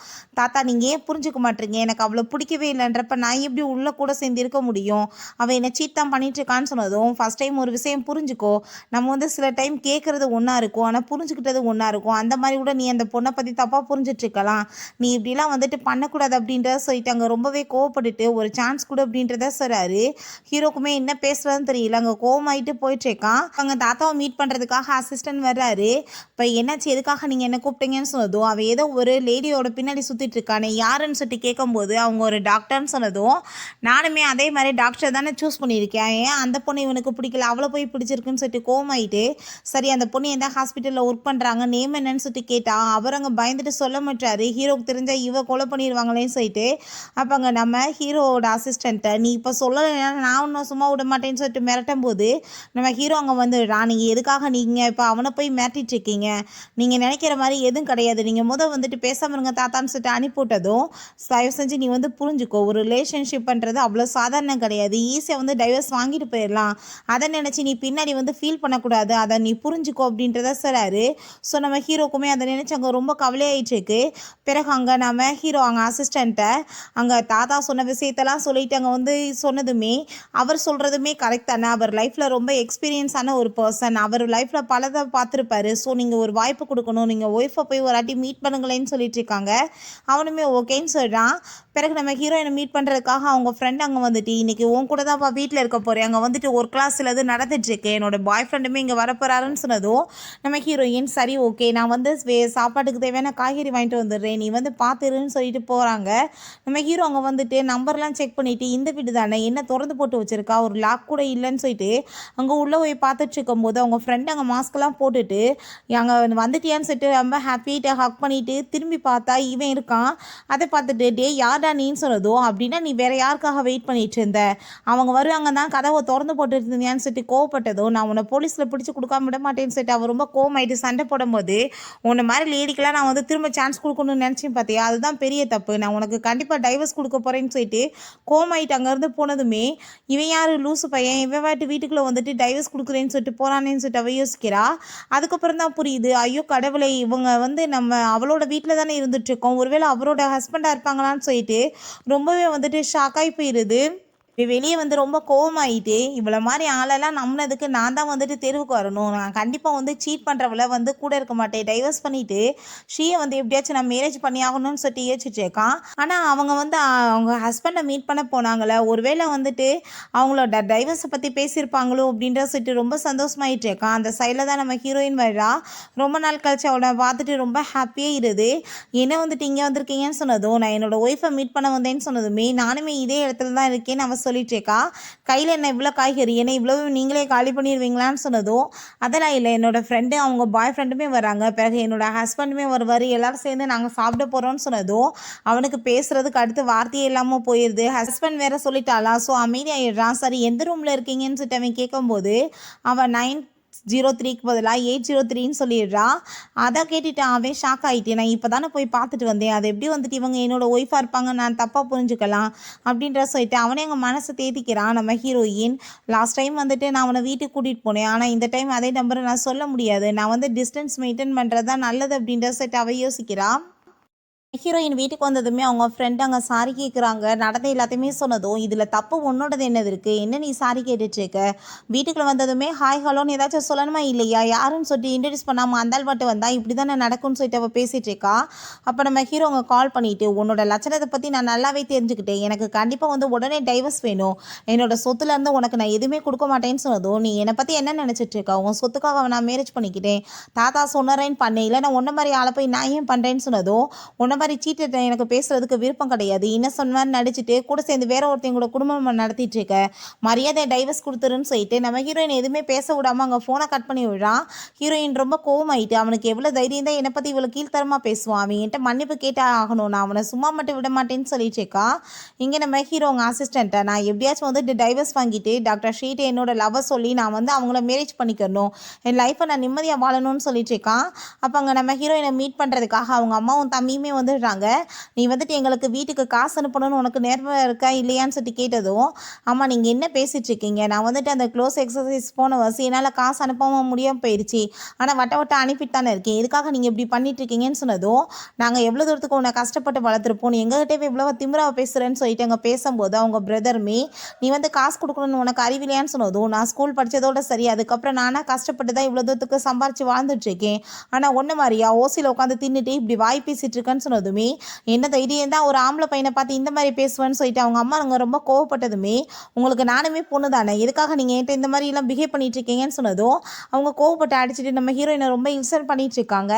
தாத்தா நீங்கள் ஏன் புரிஞ்சுக்க மாட்டீங்க, எனக்கு அவ்வளோ பிடிக்கவே இல்லைன்றப்ப நான் எப்படி உள்ளே கூட சேர்ந்து இருக்க முடியும், அவள் என்னை சீட் தான் பண்ணிட்டு இருக்கான்னு சொன்னதும் ஃபஸ்ட் டைம் ஒரு விஷயம் புரிஞ்சுக்கோ, நம்ம வந்து சில டைம் கேட்குறது ஒன்றா இருக்கும் ஆனால் புரிஞ்சுக்கிட்டது ஒன்றா இருக்கும், அந்த மாதிரி கூட நீ அந்த பொண்ணை பற்றி தப்பாக புரிஞ்சிட்டு இருக்கலாம், நீ இப்படிலாம் வந்துட்டு பண்ணக்கூடாது அப்படின்றத சொல்லிட்டு அங்கே ரொம்பவே கோவப்பட்டுட்டு ஒரு சான்ஸ் கூட அப்படின்றத சொல்கிறாரு. ஹீரோக்குமே என்ன பேசுறதுன்னு தெரியல, அங்கே கோவமாயிட்டு போயிட்டுருக்கான். அங்கே தாத்தாவை மீட் பண்ணுறதுக்காக அசிஸ்டன்ட் வர்றாரு. இப்போ என்னாச்சு எதுக்காக நீங்கள் என்ன கூப்பிட்டீங்கன்னு சொன்னதும் அவள் ஏதோ ஒரு லேடியோட பின்னாடி சுற்றிட்டு இருக்கானே யாருன்னு சொல்லிட்டு கேட்கும்போது அவங்க ஒரு டாக்டர்னு சொன்னதும் நானுமே அதே மாதிரி டாக்டர் தானே சூஸ் பண்ணியிருக்கேன், ஏன் அந்த பொண்ணு இவனுக்கு பிடிக்கல அவளை போய் பிடிச்சிருக்குன்னு சொல்லிட்டு கோவமாயிட்டு சரி அந்த பொண்ணு எந்த ஹாஸ்பிட்டலில் ஒர்க் பண்ணுறாங்க நேம் என்னன்னு சொல்லிட்டு கேட்டா அவர் அங்கே பயந்துட்டு சொல்ல மாட்டாரு, ஹீரோக்கு தெரிஞ்சா இவ கொலை பண்ணிடுவாங்களேன்னு சொல்லிட்டு. அப்போ அங்கே நம்ம ஹீரோவோட அசிஸ்டண்ட்டை நீ இப்போ சொல்லலைன்னா நான் இன்னும் சும்மா விட மாட்டேன்னு சொல்லிட்டு மிரட்டும் போது நம்ம ஹீரோ அங்கே வந்துடுறான். நீங்கள் எதுக்காக நீங்கள் இப்போ அவனை போய் மிரட்டிட்டு இருக்கீங்க, நீங்கள் நினைக்கிற மாதிரி எதுவும் கிடையாது, நீங்கள் வந்துட்டு பேசாமல் இருங்க தாத்தான்னு சொல்லிட்டு அனுப்பிவிட்டதும் தயவு செஞ்சு நீ புரிஞ்சுக்கோ, ஒரு ரிலேஷன்ஷிப்ன்றது அவ்வளோ சாதாரணம் கிடையாது, ஈஸியாக டைவர்ஸ் வாங்கிட்டு போயிடலாம், அதை நினச்சி நீ பின்னாடி ஃபீல் பண்ணக்கூடாது, அதை நீ புரிஞ்சுக்கோ அப்படின்றத சொல்கிறாரு. ஸோ நம்ம ஹீரோக்குமே அதை நினச்சி அங்கே ரொம்ப கவலையாயிட்டுருக்கு. பிறகு அங்கே நம்ம ஹீரோ அங்கே அசிஸ்டண்ட்டை அங்கே தாத்தா சொன்ன விஷயத்தெல்லாம் சொல்லிட்டு அங்கே சொன்னதுமே அவர் சொல்கிறதுமே கரெக்ட் தானே, அவர் லைஃப்பில் ரொம்ப எக்ஸ்பீரியன்ஸான ஒரு பர்சன், அவர் லைஃப்பில் பலதை பார்த்துருப்பாரு, ஸோ நீங்கள் ஒரு வாய்ப்பு கொடுக்கணும், நீங்கள் ஒய்ஃபை போய் ஒரு வாட்டி மீட் பண்ணுங்களேன்னு சொல்லிட்டு இருக்காங்க. அவனுமே ஓகேன்னு சொல்கிறான். பிறகு நம்ம ஹீரோயினை மீட் பண்ணுறதுக்காக அவங்க ஃப்ரெண்ட் அங்கே இன்றைக்கி உன் கூட தான் வீட்டில் இருக்க போகிறேன், அங்கே ஒரு கிளாஸில் அது நடந்துட்டுருக்கு, என்னோடய பாய் ஃப்ரெண்டுமே இங்கே வரப்போகிறாருன்னு சொன்னதும் நம்ம ஹீரோயின் சரி ஓகே நான் சாப்பாட்டுக்கு தேவையான காய்கறி வாங்கிட்டு வந்துடுறேன், நீ பார்த்துருன்னு சொல்லிட்டு போகிறாங்க. நம்ம ஹீரோ அங்கே நம்பர்லாம் செக் பண்ணிவிட்டு இந்த வீடு தானே என்ன திறந்து போட்டு வச்சுருக்கா, ஒரு லாக் கூட இல்லைன்னு சொல்லிட்டு அங்கே உள்ளே போய் பார்த்துட்டு இருக்கும்போது அவங்க ஃப்ரெண்டு அங்கே மாஸ்க்கெல்லாம் போட்டுட்டு அங்கே வந்துட்டியான்னு சொல்லிட்டு ரொம்ப ஹாப்பிட்டு ஹக் பண்ணிவிட்டு திரும்பி பார்த்தா இவன் இருக்கான். அதை பார்த்துட்டு டே யார்டா நீன்னு சொன்னதும் அப்படின்னா நீ வேறு யாருக்காக வெயிட் பண்ணிட்டு இருந்த, அவங்க வருவாங்க தான் கதவை திறந்து போட்டு இருந்தியான்னு சொல்லிட்டு கோவப்பட்டதும் நான் உன்னை போலீஸில் பிடிச்சி கொடுக்காம விட மாட்டேன்னு சொல்லிட்டு அவர் ரொம்ப கோவமாயிட்டு சண்டை போடும்போது உன்னை மாதிரி லேடிக்கெலாம் நான் திரும்ப சான்ஸ் கொடுக்கணும்னு நினச்சேன் பார்த்தியா, அதுதான் பெரிய தப்பு, நான் உனக்கு கண்டிப்பாக டைவர்ஸ் கொடுக்க போகிறேன்னு சொல்லிட்டு கோவமாயிட்டு அங்கேருந்து போனதுமே இவன் யார் லூசு பையன், இவன் வீட்டுக்குள்ளே டைவர்ஸ் கொடுக்குறேன்னு சொல்லிட்டு போகிறானேன்னு சொல்லிட்டு அவ யோசிக்கிறா. அதுக்கப்புறம் தான் புரியுது ஐயோ கடவுளை இவங்க நம்ம அவளோட வீட்டில் தானே இருந்துகிட்ருக்கோம், ஒருவேளை அவரோட ஹஸ்பண்டாக இருப்பாங்களான்னு சொல்லிட்டு ரொம்பவே ஷாக்காகி போயிடுது. வெளியே ரொம்ப கோவமாயிட்டு இவ்வளோ மாதிரி ஆளெல்லாம் நம்பினதுக்கு நான் தான் தெருவுக்கு வரணும், நான் கண்டிப்பாக சீட் பண்ணுறவளை கூட இருக்க மாட்டேன், டைவர்ஸ் பண்ணிவிட்டு ஷீயை எப்படியாச்சும் நான் மேரேஜ் பண்ணி ஆகணும்னு சொல்லிட்டு யோசிச்சுட்டு இருக்கான். ஆனால் அவங்க அவங்க ஹஸ்பண்டை மீட் பண்ண போனாங்களே, ஒருவேளை அவங்களோட டைவர்ஸை பற்றி பேசியிருப்பாங்களோ அப்படின்ற சொல்லிட்டு ரொம்ப சந்தோஷமாயிட்டு இருக்கான். அந்த சைடில் தான் நம்ம ஹீரோயின் வரா. ரொம்ப நாள் கழிச்சு அவளை பார்த்துட்டு ரொம்ப ஹாப்பியாக இருது. என்ன இங்கே வந்திருக்கீங்கன்னு சொன்னதும் நான் என்னோடய ஒய்ஃபை மீட் பண்ண வந்தேன்னு சொன்னதுமே நானுமே இதே இடத்துல தான் இருக்கேன்னு அவன் சொல்லிட்டேக்கா. கையில் என்ன இவ்வளோ காய்கறி என்ன இவ்வளவு நீங்களே காலி பண்ணிடுவீங்களான்னு சொன்னதும் அதெல்லாம் இல்லை, என்னோடய ஃப்ரெண்டு அவங்க பாய் ஃப்ரெண்டுமே வராங்க, பிறகு என்னோடய ஹஸ்பண்டுமே வருவார், எல்லோரும் சேர்ந்து நாங்கள் சாப்பிட போகிறோன்னு சொன்னதும் அவனுக்கு பேசுகிறதுக்கு அடுத்து வார்த்தையே இல்லாமல் போயிடுது. ஹஸ்பண்ட் வேறு சொல்லிட்டாளா, ஸோ அமைதியாகிடுறான். சரி எந்த ரூமில் இருக்கீங்கன்னு சொல்லிட்டு அவன் கேட்கும்போது அவன் 903க்கு பதிலாக 803ன்னு சொல்லிடுறான். அதை கேட்டுட்டு அவன் ஷாக் ஆகிட்டேன், நான் இப்போ தானே போய் பார்த்துட்டு வந்தேன், அது எப்படி இவங்க என்னோட ஒய்ஃபாக இருப்பாங்க நான் தப்பாக புரிஞ்சுக்கலாம் அப்படின்ற சொல்லிட்டு அவனே எங்கள் மனசை தேத்திக்கிறான். நம்ம ஹீரோயின் லாஸ்ட் டைம் நான் அவனை வீட்டுக்கு கூட்டிகிட்டு போனேன், ஆனால் இந்த டைம் அதே நம்பரை நான் சொல்ல முடியாது, நான் டிஸ்டன்ஸ் மெயின்டைன் பண்ணுறது தான் நல்லது அப்படின்ற சொல்லிட்டு அவ யோசிக்கிறான். ஹீரோயின் வீட்டுக்கு வந்ததுமே அவங்க ஃப்ரெண்டு அங்கே சாரி கேட்குறாங்க. நடந்த எல்லாத்தையுமே சொன்னதும் இதில் தப்பு உன்னோடது என்னது இருக்குது, என்ன நீ சாரி கேட்டுட்ருக்க, வீட்டுக்குள்ளே வந்ததுமே ஹாய் ஹலோன்னு ஏதாச்சும் சொல்லணுமா இல்லையா, யாருன்னு சொல்லிட்டு இன்ட்ரடியூஸ் பண்ணாமல் அந்தாள் பாட்டு வந்தால் இப்படி தானே நடக்கும்னு சொல்லிட்டு அவள் பேசிகிட்டு இருக்கா. அப்போ நம்ம ஹீரோ அவங்க கால் பண்ணிவிட்டு உன்னோட லட்சணத்தை பற்றி நான் நல்லாவே தெரிஞ்சுக்கிட்டேன், எனக்கு கண்டிப்பாக உடனே டைவர்ஸ் வேணும், என்னோட சொத்துலேருந்து உனக்கு நான் எதுவுமே கொடுக்க மாட்டேன்னு சொன்னதும் நீ என்னை பற்றி என்ன நினச்சிட்ருக்கா, உன் சொத்துக்காக நான் மேரேஜ் பண்ணிக்கிட்டேன், தாத்தா சொன்னறேன்னு பண்ணேன், இல்லை நான் உன்ன மாதிரி ஆளை போய் நான் ஏன் பண்ணுறேன்னு சொன்னதும் உன்ன மாதிரி சீட்டு எனக்கு பேசுறதுக்கு விருப்பம் கிடையாது, இன்னசென்ட் மாதிரி நடிச்சுட்டு கூட சேர்ந்து வேற ஒருத்தவங்களோட குடும்பம் நடத்திட்டு இருக்க, மரியாதை டைவர்ஸ் கொடுத்துருன்னு சொல்லிட்டு நம்ம ஹீரோயின் எதுவுமே பேச விடாமல் அங்கே ஃபோனை கட் பண்ணி விடுறான். ஹீரோயின் ரொம்ப கோவமாயிட்டு அவனுக்கு எவ்வளோ தைரியம் தான் என்னை பற்றி இவ்வளோ கீழ்த்தரமாக பேசுவான், அவன் என்கிட்ட மன்னிப்பு கேட்டே ஆகணும், நான் அவனை சும்மா மட்டும் விட மாட்டேன்னு சொல்லிட்டு இருக்கா. இங்கே நம்ம ஹீரோ அவங்க அசிஸ்டண்ட்டை நான் எப்படியாச்சும் டைவர்ஸ் வாங்கிட்டு டாக்டர் ஷீட்டை என்னோட லவ்வை சொல்லி நான் அவங்கள மேரேஜ் பண்ணிக்கணும், என் லைஃப்பை நான் நிம்மதியாக வாழணும்னு சொல்லிட்டு இருக்கான். அப்போ அங்கே நம்ம ஹீரோயினை மீட் பண்ணுறதுக்காக அவங்க அம்மாவும் தம்பியுமே வந்துடுறாங்க. நீ எங்களுக்கு வீட்டுக்கு காசு அனுப்பணும்னு உனக்கு நேர்மை இருக்கா இல்லையான்னு சொல்லிட்டு கேட்டதும் அம்மா நீங்கள் என்ன பேசிகிட்டு இருக்கீங்க, நான் அந்த க்ளோஸ் எக்ஸசைஸ் போன வசி என்னால் காசு அனுப்பாமல் முடியாமல் போயிடுச்சு, ஆனால் வட்ட அனுப்பிட்டு தானே இருக்கேன், எதுக்காக நீங்கள் இப்படி பண்ணிட்டு இருக்கீங்கன்னு சொன்னதும் நாங்கள் எவ்வளோ தூரத்துக்கு உன்னை கஷ்டப்பட்டு வளர்த்துருப்போம், நீ எங்ககிட்ட இவ்வளோ திமிராவை பேசுகிறேன்னு சொல்லிட்டு அங்கே பேசும்போது அவங்க பிரதருமே நீ காசு கொடுக்கணும்னு உனக்கு அறிவில்லையான்னு சொன்னதும் நான் ஸ்கூல் படித்ததோட சரி, அதுக்கப்புறம் நானாக கஷ்டப்பட்டு தான் இவ்வளோ தூரத்துக்கு சம்பாரித்து வாழ்ந்துட்டுருக்கேன், ஆனால் ஒன்று மாதிரியா ஓசியில் உட்காந்து தின்னுட்டு இப்படி வாய் பேசிகிட்டு இருக்கேன்னு சொன்னதும் சொன்னதுமே, என்ன தைரியம் தான் ஒரு ஆம்பளை பையனை பார்த்து இந்த மாதிரி பேசுவேன்னு சொல்லிட்டு அவங்க அம்மா அங்கே ரொம்ப கோவப்பட்டதுமே, உங்களுக்கு நானுமே பொண்ணு தானே, எதுக்காக நீங்கள் என்கிட்ட இந்த மாதிரிலாம் பிஹேவ் பண்ணிட்டு இருக்கீங்கன்னு சொன்னதும் அவங்க கோவப்பட்டு அடிச்சுட்டு நம்ம ஹீரோயினை ரொம்ப இன்சல்ட் பண்ணிட்டு இருக்காங்க.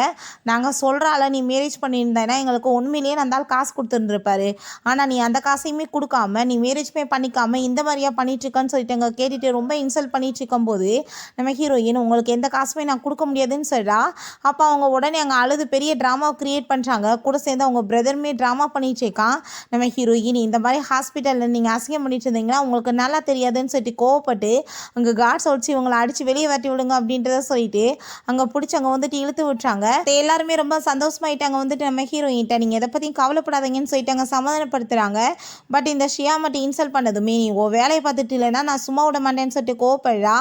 நாங்கள் சொல்கிறால நீ மேரேஜ் பண்ணியிருந்தேன்னா எங்களுக்கு உண்மையிலேயே நான் காசு கொடுத்துருந்துருப்பாரு. ஆனால் நீ அந்த காசையுமே கொடுக்காம நீ மேரேஜ்மே பண்ணிக்காம இந்த மாதிரியா பண்ணிட்டு இருக்கன்னு சொல்லிட்டு அங்கே கேட்டுட்டு ரொம்ப இன்சல்ட் பண்ணிட்டு இருக்கும்போது நம்ம ஹீரோயின் உங்களுக்கு எந்த காசுமே நான் கொடுக்க முடியாதுன்னு சொல்கிறா. அப்போ அவங்க உடனே அங்கே அழுது பெரிய ட்ராமாவை க்ரியேட் பண்ணுறாங்க. கூட சேர்ந்து அவங்க பிரதருமே ட்ராமா பண்ணிட்டு இருக்கான். நம்ம ஹீரோயின் இந்த மாதிரி ஹாஸ்பிட்டலில் நீங்கள் அசிங்கம் பண்ணிட்டு இருந்தீங்கன்னா உங்களுக்கு நல்லா தெரியாதுன்னு சொல்லிட்டு கோவப்பட்டு அங்கே கார்ட்ஸ் வச்சு இவங்களை அடித்து வெளியே வரட்டி விடுங்க அப்படின்றத சொல்லிட்டு அங்கே பிடிச்சி அங்கே வந்துட்டு இழுத்து விட்டுறாங்க. எல்லாருமே ரொம்ப சந்தோஷமாயிட்டாங்க. வந்துட்டு நம்ம ஹீரோயின்ட்ட நீங்கள் எதை பற்றியும் கவலைப்படாதீங்கன்னு சொல்லிட்டு அங்கே சமாதானப்படுத்துகிறாங்க. பட் இந்த ஷியா மட்டும் இன்சல்ட் பண்ணதுமே நீ ஓ வேலையை பார்த்துட்டு இல்லைன்னா நான் சும்மா விட மாட்டேன்னு சொல்லிட்டு கோவப்படுறா.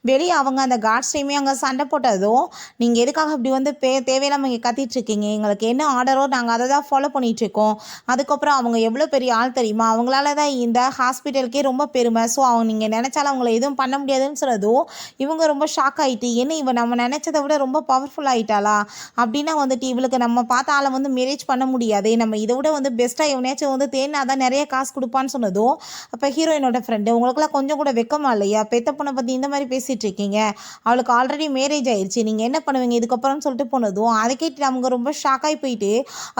வெளியே அவங்க அந்த கார்ட்ஸ் டைமே அங்கே சண்டை போட்டதும் நீங்கள் எதுக்காக இப்படி வந்து தேவையில்லாமல் இங்கே கத்திட்டு இருக்கீங்க, எங்களுக்கு என்ன ஆர்டரோ நாங்கள் அதை தான் ஃபாலோ பண்ணிட்டு இருக்கோம். அதுக்கப்புறம் அவங்க எவ்வளோ பெரிய ஆள் தெரியுமா, அவங்களால தான் இந்த ஹாஸ்பிட்டலுக்கே ரொம்ப பெருமை. ஸோ அவங்க நீங்கள் நினச்சாலும் அவங்கள எதுவும் பண்ண முடியாதுன்னு சொன்னதும் இவங்க ரொம்ப ஷாக் ஆகிட்டு, என்ன இவன் நம்ம நினச்சதை விட ரொம்ப பவர்ஃபுல் ஆகிட்டாளா, அப்படின்னா வந்துட்டு இவளுக்கு நம்ம பார்த்த ஆளை வந்து மேரேஜ் பண்ண முடியாது, நம்ம இதை விட வந்து பெஸ்ட்டாக எவனையாச்சும் வந்து தேனா தான் நிறைய காசு கொடுப்பான்னு சொன்னதும் அப்போ ஹீரோயினோட ஃப்ரெண்டு உங்களுக்குலாம் கொஞ்சம் கூட வெக்கமா இல்லையா, பெத்த பொண்ணை பற்றி இந்த மாதிரி பேசிகிட்டு இருக்கீங்க, அவளுக்கு ஆல்ரெடி மேரேஜ் ஆயிடுச்சு, நீங்கள் என்ன பண்ணுவீங்க இதுக்கப்புறம்னு சொல்லிட்டு போனதும் அதை கேட்டு அவங்க ரொம்ப ஷாக் ஆகி போயிட்டு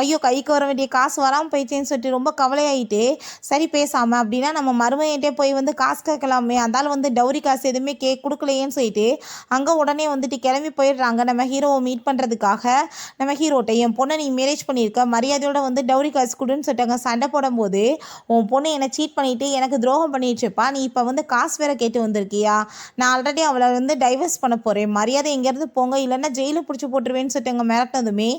ஐயோ கைக்கு வர வேண்டிய காசு வராமல் போயிடுச்சேன்னு சொல்லிட்டு ரொம்ப கவலையாயிட்டு சரி பேசாமல் அப்படின்னா நம்ம மருமையிட்டே போய் வந்து காசு கேட்கலாமே, அந்தாலும் வந்து டவுரி காசு எதுவுமே கொடுக்கலையேன்னு சொல்லிட்டு அங்கே உடனே வந்துட்டு கிளம்பி போயிடுறாங்க நம்ம ஹீரோவை மீட் பண்ணுறதுக்காக. நம்ம ஹீரோட்ட என் பொண்ணை நீ மேரேஜ் பண்ணியிருக்க மரியாதையோட வந்து டவுரி காசு கொடுன்னு சொல்லிட்டாங்க. சண்டை போடும்போது உன் பொண்ணு என்னை சீட் பண்ணிவிட்டு எனக்கு துரோகம் பண்ணிடுச்சுப்பா, நீ இப்போ வந்து காசு வேற கேட்டு வந்திருக்கியா, நான் ஆல்ரெடி அவளை வந்து டைவர்ஸ் பண்ண போகிறேன், மரியாதை எங்கேருந்து போங்க இல்லைன்னா ஜெயிலில் பிடிச்சி போட்டுருவேன்னு சொல்லிட்டு அங்கே மிரட்டினதுமே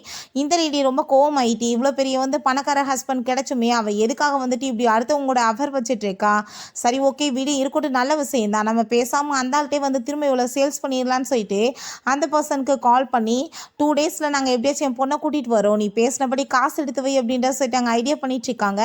இந்த லேடி ரொம்ப கோவம் ஆகிட்டு இவ்வளோ பெரிய வந்து பணக்கார ஹஸ்பண்ட் கிடைச்சுமே அவள் எதுக்காக வந்துட்டு இப்படி அடுத்தவங்களோட அஃபர் வச்சுட்டு இருக்கா, சரி ஓகே வீடு இருக்கட்டும் நல்ல விஷயம் தான், நம்ம பேசாமல் அந்த ஆள்கிட்டே வந்து திரும்ப இவ்வளோ சேல்ஸ் பண்ணிடலான்னு சொல்லிட்டு அந்த பர்சனுக்கு கால் பண்ணி 2 டேஸில் நாங்கள் எப்படியாச்சும் என் பொண்ணை கூட்டிகிட்டு வரோம், நீ பேசினபடி காசு எடுத்து வை அப்படின்ற சொல்லிட்டு அங்கே ஐடியா பண்ணிட்டு இருக்காங்க.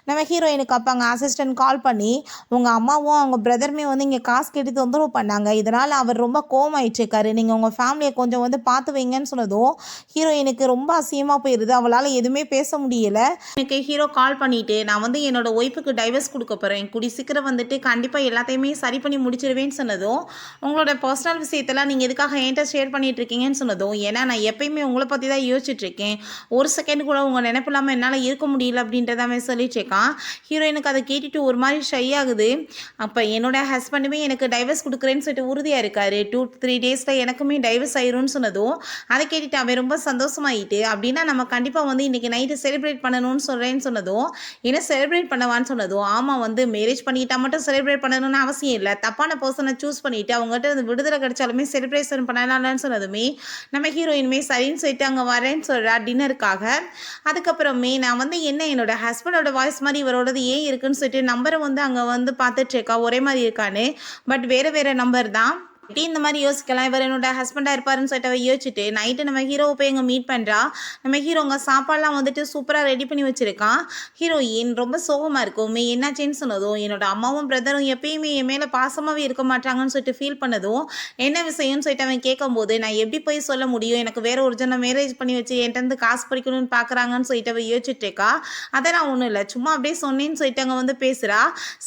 நம்ம ஹீரோயினுக்கு அப்போ அங்கே அசிஸ்டன்ட் கால் பண்ணி உங்கள் அம்மாவும் அவங்க பிரதருமே வந்து இங்கே காசு கேட்டு தொந்தரவு பண்ணாங்க, இதனால் அவர் ரொம்ப கோவமாயிட்டு இருக்காரு, நீங்கள் உங்கள் ஃபேமிலியை கொஞ்சம் வந்து பார்த்து வைங்கன்னு சொன்னதும் ஹீரோயினுக்கு ரொம்ப அசிங்கமாக போயிடுது. அவளால் எதுவுமே பேச முடியல. எனக்கு ஹீரோ கால் பண்ணிட்டு நான் வந்து என்னோட ஒய்ஃபுக்கு டைவர்ஸ் கொடுக்க போகிறேன், கூடி சீக்கிரம் வந்துட்டு கண்டிப்பாக எல்லாத்தையுமே சரி பண்ணி முடிச்சிருவேன்னு சொன்னதும் உங்களோட பர்சனல் விஷயத்தெல்லாம் நீங்கள் எதுக்காக என்கிட்ட ஷேர் பண்ணிட்டு இருக்கீங்கன்னு சொன்னதும் ஏன்னா நான் எப்பயுமே உங்களை பற்றி தான் யோசிச்சுட்டு இருக்கேன், ஒரு செகண்ட் கூட உங்கள் நினைப்பு இல்லாமல் என்னால் இருக்க முடியல அப்படின்றதாமே சொல்லிட்டு இருக்கான். ஹீரோயினுக்கு அதை கேட்டுட்டு ஒரு மாதிரி ஷை ஆகுது. அப்போ என்னோட ஹஸ்பண்டுமே எனக்கு டைவர்ஸ் கொடுக்குறேன்னு சொல்லிட்டு உறுதியாக இருக்காரு, 2-3 டேஸில் எனக்குமே டைவர்ஸ் ஆயிரும்னு சொன்னதும் அதை கேட்டுட்டு அவன் ரொம்ப சந்தோஷமாயிட்டு அப்படின்னா நம்ம கண்டிப்பாக வந்து இன்றைக்கி நைட்டு செலிப்ரேட் பண்ணணும்னு சொல்கிறேன்னு சொன்னதும் என்ன செலிப்ரேட் பண்ணவான்னு சொன்னதும் ஆமாம் வந்து மேரேஜ் பண்ணிக்கிட்டால் மட்டும் செலிப்ரேட் பண்ணணும்னு அவசியம் இல்லை, தப்பான பர்சனை சூஸ் பண்ணிவிட்டு அவங்ககிட்ட அந்த விடுதலை கிடைச்சாலுமே செலிப்ரேஷன் பண்ணலாம்னு சொன்னதுமே நம்ம ஹீரோயினுமே சரின்னு சொல்லிட்டு அங்கே வரேன்னு சொல்கிறா டின்னருக்காக. அதுக்கப்புறமே நான் வந்து என்ன என்னோட ஹஸ்பண்டோட வாய்ஸ் மாதிரி இவரோடது ஏன் இருக்குன்னு சொல்லிட்டு நம்பரை வந்து அங்கே வந்து பார்த்துட்டு இருக்கா ஒரே மாதிரி இருக்கான்னு, பட் வேறு வேறு நம்பர் தான். எப்படி இந்த மாதிரி யோசிக்கலாம், இவர் என்னோட ஹஸ்பண்டாக இருப்பாருன்னு சொல்லிட்டு அவள் யோசிச்சுட்டு நைட்டு நம்ம ஹீரோவை போய் இங்கே மீட் பண்ணுறா. நம்ம ஹீரோங்க சாப்பாடெலாம் வந்துட்டு சூப்பராக ரெடி பண்ணி வச்சுருக்கான். ஹீரோயின் ரொம்ப சோகமாக இருக்குமே என்னாச்சுன்னு சொன்னதும் என்னோட அம்மாவும் பிரதரும் எப்பயுமே என் மேலே பாசமாகவே இருக்க மாட்டாங்கன்னு சொல்லிட்டு ஃபீல் பண்ணதும் என்ன விஷயம்னு சொல்லிட்டு அவன் கேட்கும்போது நான் எப்படி போய் சொல்ல முடியும், எனக்கு வேற ஒரு ஜன மேரேஜ் பண்ணி வச்சு என்கிட்ட காசு பறிக்கணும்னு பார்க்குறாங்கன்னு சொல்லிட்டு அவள் யோசிச்சுட்டு இருக்கா. அதெல்லாம் ஒன்றும் இல்லை சும்மா அப்படியே சொன்னேன்னு சொல்லிட்டு அங்கே வந்து பேசுகிறா.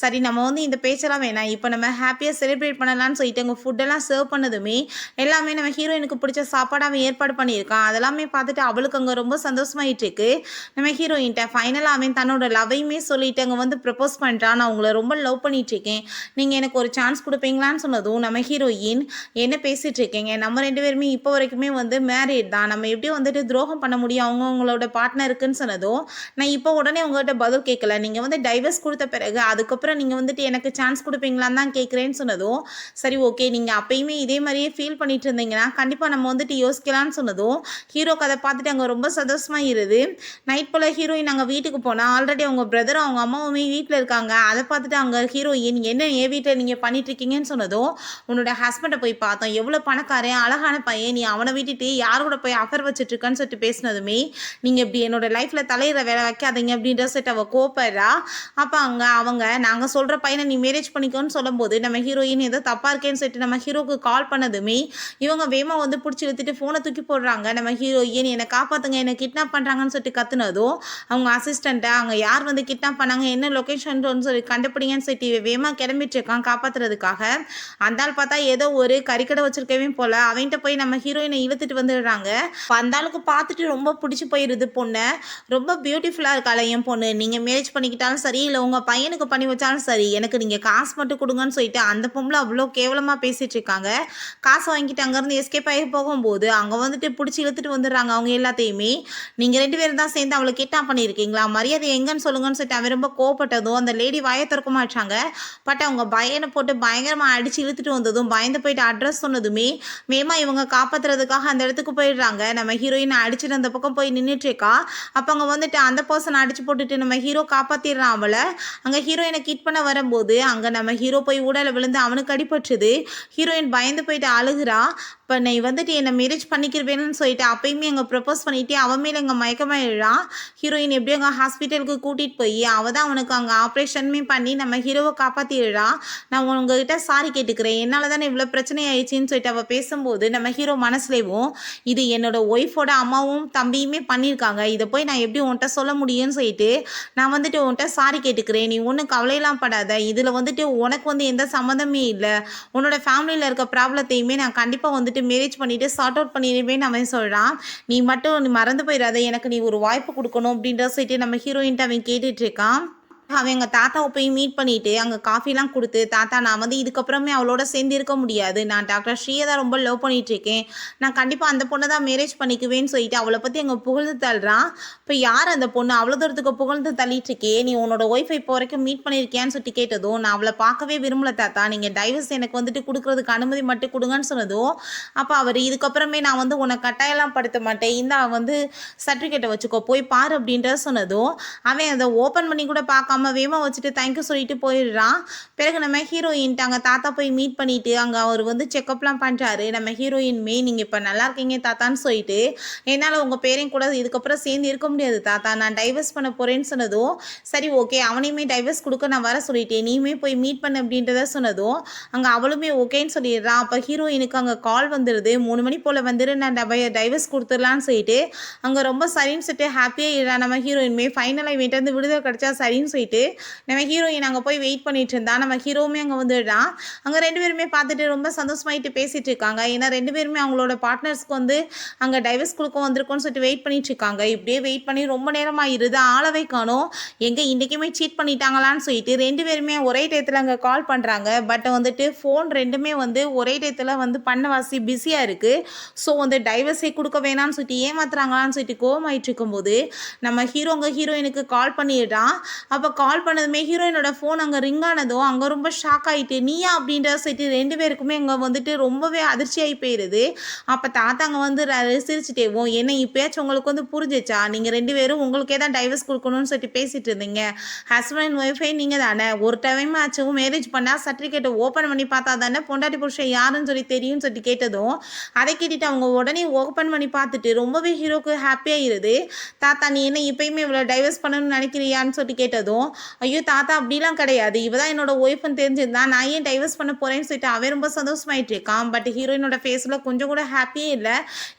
சரி நம்ம வந்து இந்த பேச்செல்லாம் வேணாம், இப்போ நம்ம ஹாப்பியாக செலிப்ரேட் பண்ணலான்னு சொல்லிட்டு அங்கே ஃபுட்டெல்லாம் சர்வ் பண்ணதுமே எல்லாமே நம்ம ஹீரோயினுக்கு பிடிச்ச சாப்பாடு அவன் ஏற்பாடு பண்ணியிருக்கான். அதெல்லாமே பார்த்துட்டு அவளுக்கு அங்கே ரொம்ப சந்தோஷமாயிட்டு இருக்கு. நம்ம ஹீரோயின்ட்ட ஃபைனலாக அவன் தன்னோட லவ்வையுமே சொல்லிட்டு அங்கே வந்து ப்ரப்போஸ் பண்ணுறான், நான் உங்களை ரொம்ப லவ் பண்ணிட்டு இருக்கேன், நீங்கள் எனக்கு ஒரு சான்ஸ் கொடுப்பீங்களான்னு சொன்னதும் நம்ம ஹீரோயின் என்ன பேசிகிட்டு இருக்கீங்க, நம்ம 2 பேருமே இப்போ வரைக்குமே வந்து மேரிட் தான், நம்ம எப்படி வந்துட்டு துரோகம் பண்ண முடியும் அவங்களோட பார்ட்னருக்குன்னு சொன்னதும் நான் இப்போ உடனே உங்கள்கிட்ட பதில் கேட்கல, நீங்கள் வந்து டைவர்ஸ் கொடுத்த பிறகு அதுக்கப்புறம் நீங்கள் வந்துட்டு எனக்கு சான்ஸ் கொடுப்பீங்களான்னு தான் கேட்குறேன்னு சொன்னதும் சரி ஓகே நீங்கள் அப்பயுமே இதே மாதிரியே ஃபீல் பண்ணிட்டு இருந்தீங்கன்னா கண்டிப்பாக நம்ம வந்துட்டு யோசிக்கலாம்னு சொன்னதும் ஹீரோ கதை பார்த்துட்டு அங்கே ரொம்ப சந்தோஷமாக இருது. நைட் போல் ஹீரோயின் அங்கே வீட்டுக்கு போனால் ஆல்ரெடி அவங்க பிரதரும் அவங்க அம்மாவுமே வீட்டில் இருக்காங்க. அதை பார்த்துட்டு அங்கே ஹீரோயின் என்ன என் வீட்டில் நீங்கள் பண்ணிட்டு இருக்கீங்கன்னு சொன்னதும் உன்னோட ஹஸ்பண்டை போய் பார்த்தோம், எவ்வளோ பணக்காரன் அழகான பையன், நீ அவனை விட்டுட்டு யார் கூட போய் அஃபர் வச்சுட்டு இருக்கான்னு சொல்லிட்டு பேசினதுமே நீங்கள் இப்படி என்னோட லைஃப்பில் தலையிற வேலை வைக்காதீங்க அப்படின்ற சொல்லிட்டு அவள் கோப்பறா. அப்போ அவங்க நாங்கள் சொல்கிற பையனை நீ மேரேஜ் பண்ணிக்கோன்னு சொல்லும்போது நம்ம ஹீரோயின் ஏதோ தப்பாக இருக்கேன்னு சொல்லிட்டு நம்ம ஹீரோக்கு கால் பண்ணதுமே இவங்க வேகமா வந்து பிடிச்சி இழுத்துட்டு ஃபோனை தூக்கி போடுறாங்க. நம்ம ஹீரோயின் என்னை காப்பாற்றுங்க, என்னை கிட்னாப் பண்ணுறாங்கன்னு சொல்லிட்டு கத்துனதும் அவங்க அசிஸ்டண்ட்டை அவங்க யார் வந்து கிட்னாப் பண்ணாங்க, என்ன லொக்கேஷன் சொல்லி கண்டுபிடிங்கன்னு சொல்லிட்டு வேகமாக கிளம்பிட்டு இருக்கான் காப்பாற்றுறதுக்காக. அந்த ஆள் பார்த்தா ஏதோ ஒரு கறிக்கடை வச்சிருக்கவே போல அவன்கிட்ட போய் நம்ம ஹீரோயினை இழுத்துட்டு வந்துடுறாங்க. அந்த ஆளுக்கு பார்த்துட்டு ரொம்ப பிடிச்சி போயிடுது பொண்ணை. ரொம்ப பியூட்டிஃபுல்லாக இருக்காள என் பொண்ணு, நீங்கள் மேரேஜ் பண்ணிக்கிட்டாலும் சரி இல்லை உங்கள் பையனுக்கு பண்ணி வச்சாலும் சரி, எனக்கு நீங்கள் காசு மட்டும் கொடுங்கன்னு சொல்லிட்டு அந்த பொம்பளை அவ்வளோ கேவலமாக பேசிகிட்டு இருக்காங்க. காசு வாங்கிட்டு அங்கேருந்து எஸ்கேப் ஆகி போகும்போது அங்கே வந்துட்டு பிடிச்சி இழுத்துட்டு வந்துடுறாங்க அவங்க எல்லாத்தையுமே. நீங்கள் 2 பேரும் தான் சேர்ந்து அவளை கிட்னாப் பண்ணியிருக்கீங்களா, மரியாதை எங்கன்னு சொல்லுங்கன்னு சொல்லிட்டு அவன் ரொம்ப கோவப்பட்டதும் அந்த லேடி வாயை திறக்க மாட்டாங்க. பட் அவங்க பையனை போட்டு பயங்கரமாக அடித்து இழுத்துட்டு வந்ததும் பயந்து போயிட்டு அட்ரஸ் சொன்னதுமே மேமா இவங்க காப்பாற்றுறதுக்காக அந்த இடத்துக்கு போயிடுறாங்க. நம்ம ஹீரோயின் அடிச்சுட்டு அந்த பக்கம் போய் நின்றுட்டுருக்கா. அப்போ அங்கே வந்துட்டு அந்த பர்சனை அடிச்சு போட்டுட்டு நம்ம ஹீரோ காப்பாற்றிடுறான் அவளை. அங்கே ஹீரோயினை கிட் பண்ண வரும்போது அங்கே நம்ம ஹீரோ போய் ஊடலை விழுந்து அவனுக்கு அடிபட்டுது. ஹீரோயின் பயந்து போயிட்டு அழுகுறா. இப்போ நீ வந்துட்டு என்னை மேரேஜ் பண்ணிக்கிறவேன்னு சொல்லிட்டு அப்பயுமே அங்கே ப்ரப்போஸ் பண்ணிட்டு அவன் மேலே அங்கே மயக்கமாயிடுறான். ஹீரோயின் எப்படியும் அங்கே ஹாஸ்பிட்டலுக்கு கூட்டிகிட்டு போய் அவள் தான் அவனுக்கு அங்கே ஆப்ரேஷனுமே பண்ணி நம்ம ஹீரோவை காப்பாற்றிடுறா. நான் உங்ககிட்ட சாரி கேட்டுக்கிறேன், என்னால் தானே இவ்வளோ பிரச்சனை ஆயிடுச்சின்னு சொல்லிட்டு அவள் பேசும்போது நம்ம ஹீரோ மனசுலேயும் இது என்னோட ஒய்ஃபோட அம்மாவும் தம்பியுமே பண்ணியிருக்காங்க, இதை போய் நான் எப்படி உன்கிட்ட சொல்ல முடியும்னு சொல்லிட்டு நான் வந்துட்டு உன்கிட்ட சாரி கேட்டுக்கிறேன், நீ ஒன்றும் கவலையெல்லாம் படாத, இதில் வந்துட்டு உனக்கு வந்து எந்த சம்மந்தமே இல்லை, உன்னோட ஃபேமிலியில் இருக்க ப்ராப்ளத்தையுமே நான் கண்டிப்பாக வந்துட்டு மேரேஜ் பண்ணிட்டு சார்ட் அவுட் பண்ணிடுவேன்னு அவன் சொல்கிறான். நீ மட்டும் நீ மறந்து போயிடாத, எனக்கு நீ ஒரு வாய்ப்பு கொடுக்கணும் அப்படின்ற சொல்லிட்டு நம்ம ஹீரோயின்ட்டு அவன் கேட்டுட்டு இருக்கான். அவன் எங்கள் தாத்தாவை போய் மீட் பண்ணிவிட்டு அங்கே காஃபிலாம் கொடுத்து, தாத்தா நான் வந்து இதுக்கப்புறமே அவளோட சேர்ந்து இருக்க முடியாது, நான் டாக்டர் ஸ்ரீயை தான் ரொம்ப லவ் பண்ணிகிட்ருக்கேன், நான் கண்டிப்பாக அந்த பொண்ணை தான் மேரேஜ் பண்ணிக்குவேன்னு சொல்லிட்டு அவளை பற்றி அங்கே புகழ்ந்து தள்ளுறான். இப்போ யார் அந்த பொண்ணு, அவ்வளோ தூரத்துக்கு புகழ்ந்து தள்ளிட்டுருக்கே, நீ உன்னோட ஒய்ஃபை இப்போ வரைக்கும் மீட் பண்ணியிருக்கியான்னு சொல்லிட்டு கேட்டதும் நான் அவளை பார்க்கவே விரும்பல தாத்தா, நீங்கள் டைவர்ஸ் எனக்கு வந்துட்டு கொடுக்குறதுக்கு அனுமதி மட்டும் கொடுங்கன்னு சொன்னதும் அப்போ அவர் இதுக்கப்புறமே நான் வந்து உன்னை கட்டாயெல்லாம் படுத்த மாட்டேன், இந்த வந்து சர்டிஃபிகேட்டை வச்சுக்கோ போய் பாரு அப்படின்ற சொன்னதும் அவன் அதை ஓப்பன் பண்ணி கூட பார்க்காம வேகமாக வச்சுட்டு தேங்க்யூ சொல்லிட்டு போயிடுறான். பிறகு நம்ம ஹீரோயின்ட்டு அங்கே தாத்தா போய் மீட் பண்ணிவிட்டு அங்கே அவர் வந்து செக்கப்லாம் பண்ணுறாரு. நம்ம ஹீரோயின்மே நீங்கள் இப்போ நல்லா இருக்கீங்க தாத்தான்னு சொல்லிட்டு என்னால் உங்கள் பேரையும் கூட இதுக்கப்புறம் சேர்ந்து இருக்க முடியாது தாத்தா, நான் டைவர்ஸ் பண்ண போகிறேன்னு சொன்னதும் சரி ஓகே அவனையுமே டைவர்ஸ் கொடுக்க நான் வர சொல்லிட்டேன், நீயுமே போய் மீட் பண்ண அப்படின்றத சொன்னதும் அங்கே அவளுமே ஓகேன்னு சொல்லிடுறான். அப்போ ஹீரோயினுக்கு அங்கே கால் வந்துடுது, 3 மணி போல் வந்துடு நான் டைவர்ஸ் கொடுத்துடலான்னு சொல்லிட்டு அங்கே ரொம்ப சரின்னு சொல்லிட்டு ஹாப்பியாக இடுறான். நம்ம ஹீரோயின்மே ஃபைனலாக இவன்ட்டு வந்து விடுதலை கிடச்சா சரின்னு சொல்லிட்டு நம்ம ஹீரோயின் அங்கே போய் வெயிட் பண்ணிட்டு இருந்தா. நம்ம ஹீரோவுமே அங்கே வந்துடுறான். அங்கே 2 பேருமே பார்த்துட்டு ரொம்ப சந்தோஷமாயிட்டு பேசிட்டு இருக்காங்க. ஏன்னா 2 பேருமே அவங்களோட பார்ட்னர்ஸ்க்கு வந்து அங்கே டைவர்ஸ் கொடுக்க வந்திருக்கோன்னு சொல்லிட்டு வெயிட் பண்ணிட்டு இருக்காங்க. இப்படியே வெயிட் பண்ணி ரொம்ப நேரமாகிருது, ஆளவே காணோம், எங்கே இன்றைக்குமே சீட் பண்ணிட்டாங்களான்னு சொல்லிட்டு 2 பேருமே ஒரே டயத்தில் அங்கே கால் பண்ணுறாங்க. பட் வந்துட்டு ஃபோன் 2மே வந்து ஒரே டயத்தில் வந்து பண்ண வாசி பிஸியாக இருக்குது. ஸோ வந்து டைவர்ஸே கொடுக்க வேணாம்னு சொல்லிட்டு ஏமாத்துறாங்களான்னு சொல்லிட்டு கோவமாயிட்டு இருக்கும்போது நம்ம ஹீரோயினுக்கு கால் பண்ணிடுறான். அப்போ கால் பண்ணதுமே ஹீரோயினோட ஃபோன் அங்கே ரிங் ஆனதும் அங்கே ரொம்ப ஷாக் ஆகிட்டு நீயா அப்படின்ற சொல்லிட்டு 2 பேருக்குமே அங்கே வந்துட்டு ரொம்பவே அதிர்ச்சியாகி போயிடுது. அப்போ தாத்தா அங்கே வந்து சிரிச்சுட்டேவும் என்ன இப்போயாச்சும் உங்களுக்கு வந்து புரிஞ்சிச்சா, நீங்கள் 2 பேரும் உங்களுக்கே தான் டைவர்ஸ் கொடுக்கணும்னு சொல்லிட்டு பேசிகிட்டு இருந்தீங்க, ஹஸ்பண்ட் அண்ட் ஒய்ஃபை நீங்கள் தானே, ஒரு டைம் ஆச்சும் மேரேஜ் பண்ணால் சர்டிஃபிகேட்டை ஓப்பன் பண்ணி பார்த்தா தானே பொண்டாட்டி புருஷன் யாருன்னு சொல்லி தெரியும்னு சொல்லிட்டு கேட்டதும் அதை கேட்டுட்டு அவங்க உடனே ஓப்பன் பண்ணி பார்த்துட்டு ரொம்பவே ஹீரோக்கு ஹாப்பியாகிடுது. தாத்தா நீ என்ன இப்போயுமே இவ்வளோ டைவர்ஸ் பண்ணணும்னு நினைக்கிறியான்னு சொல்லிட்டு கேட்டதும் ஐயோ தாத்தா அப்படிலாம் கிடையாது, இவ தான் என்னோட ஒய்ஃப்னு தெரிஞ்சிருந்தா நான் ஏன் டைவர்ஸ் பண்ண போகிறேன்னு சொல்லிட்டு அவன் ரொம்ப சந்தோஷமாயிட்டு இருக்கான். பட் ஹீரோயினோட ஃபேஸில் கொஞ்சம் கூட ஹாப்பியே இல்லை.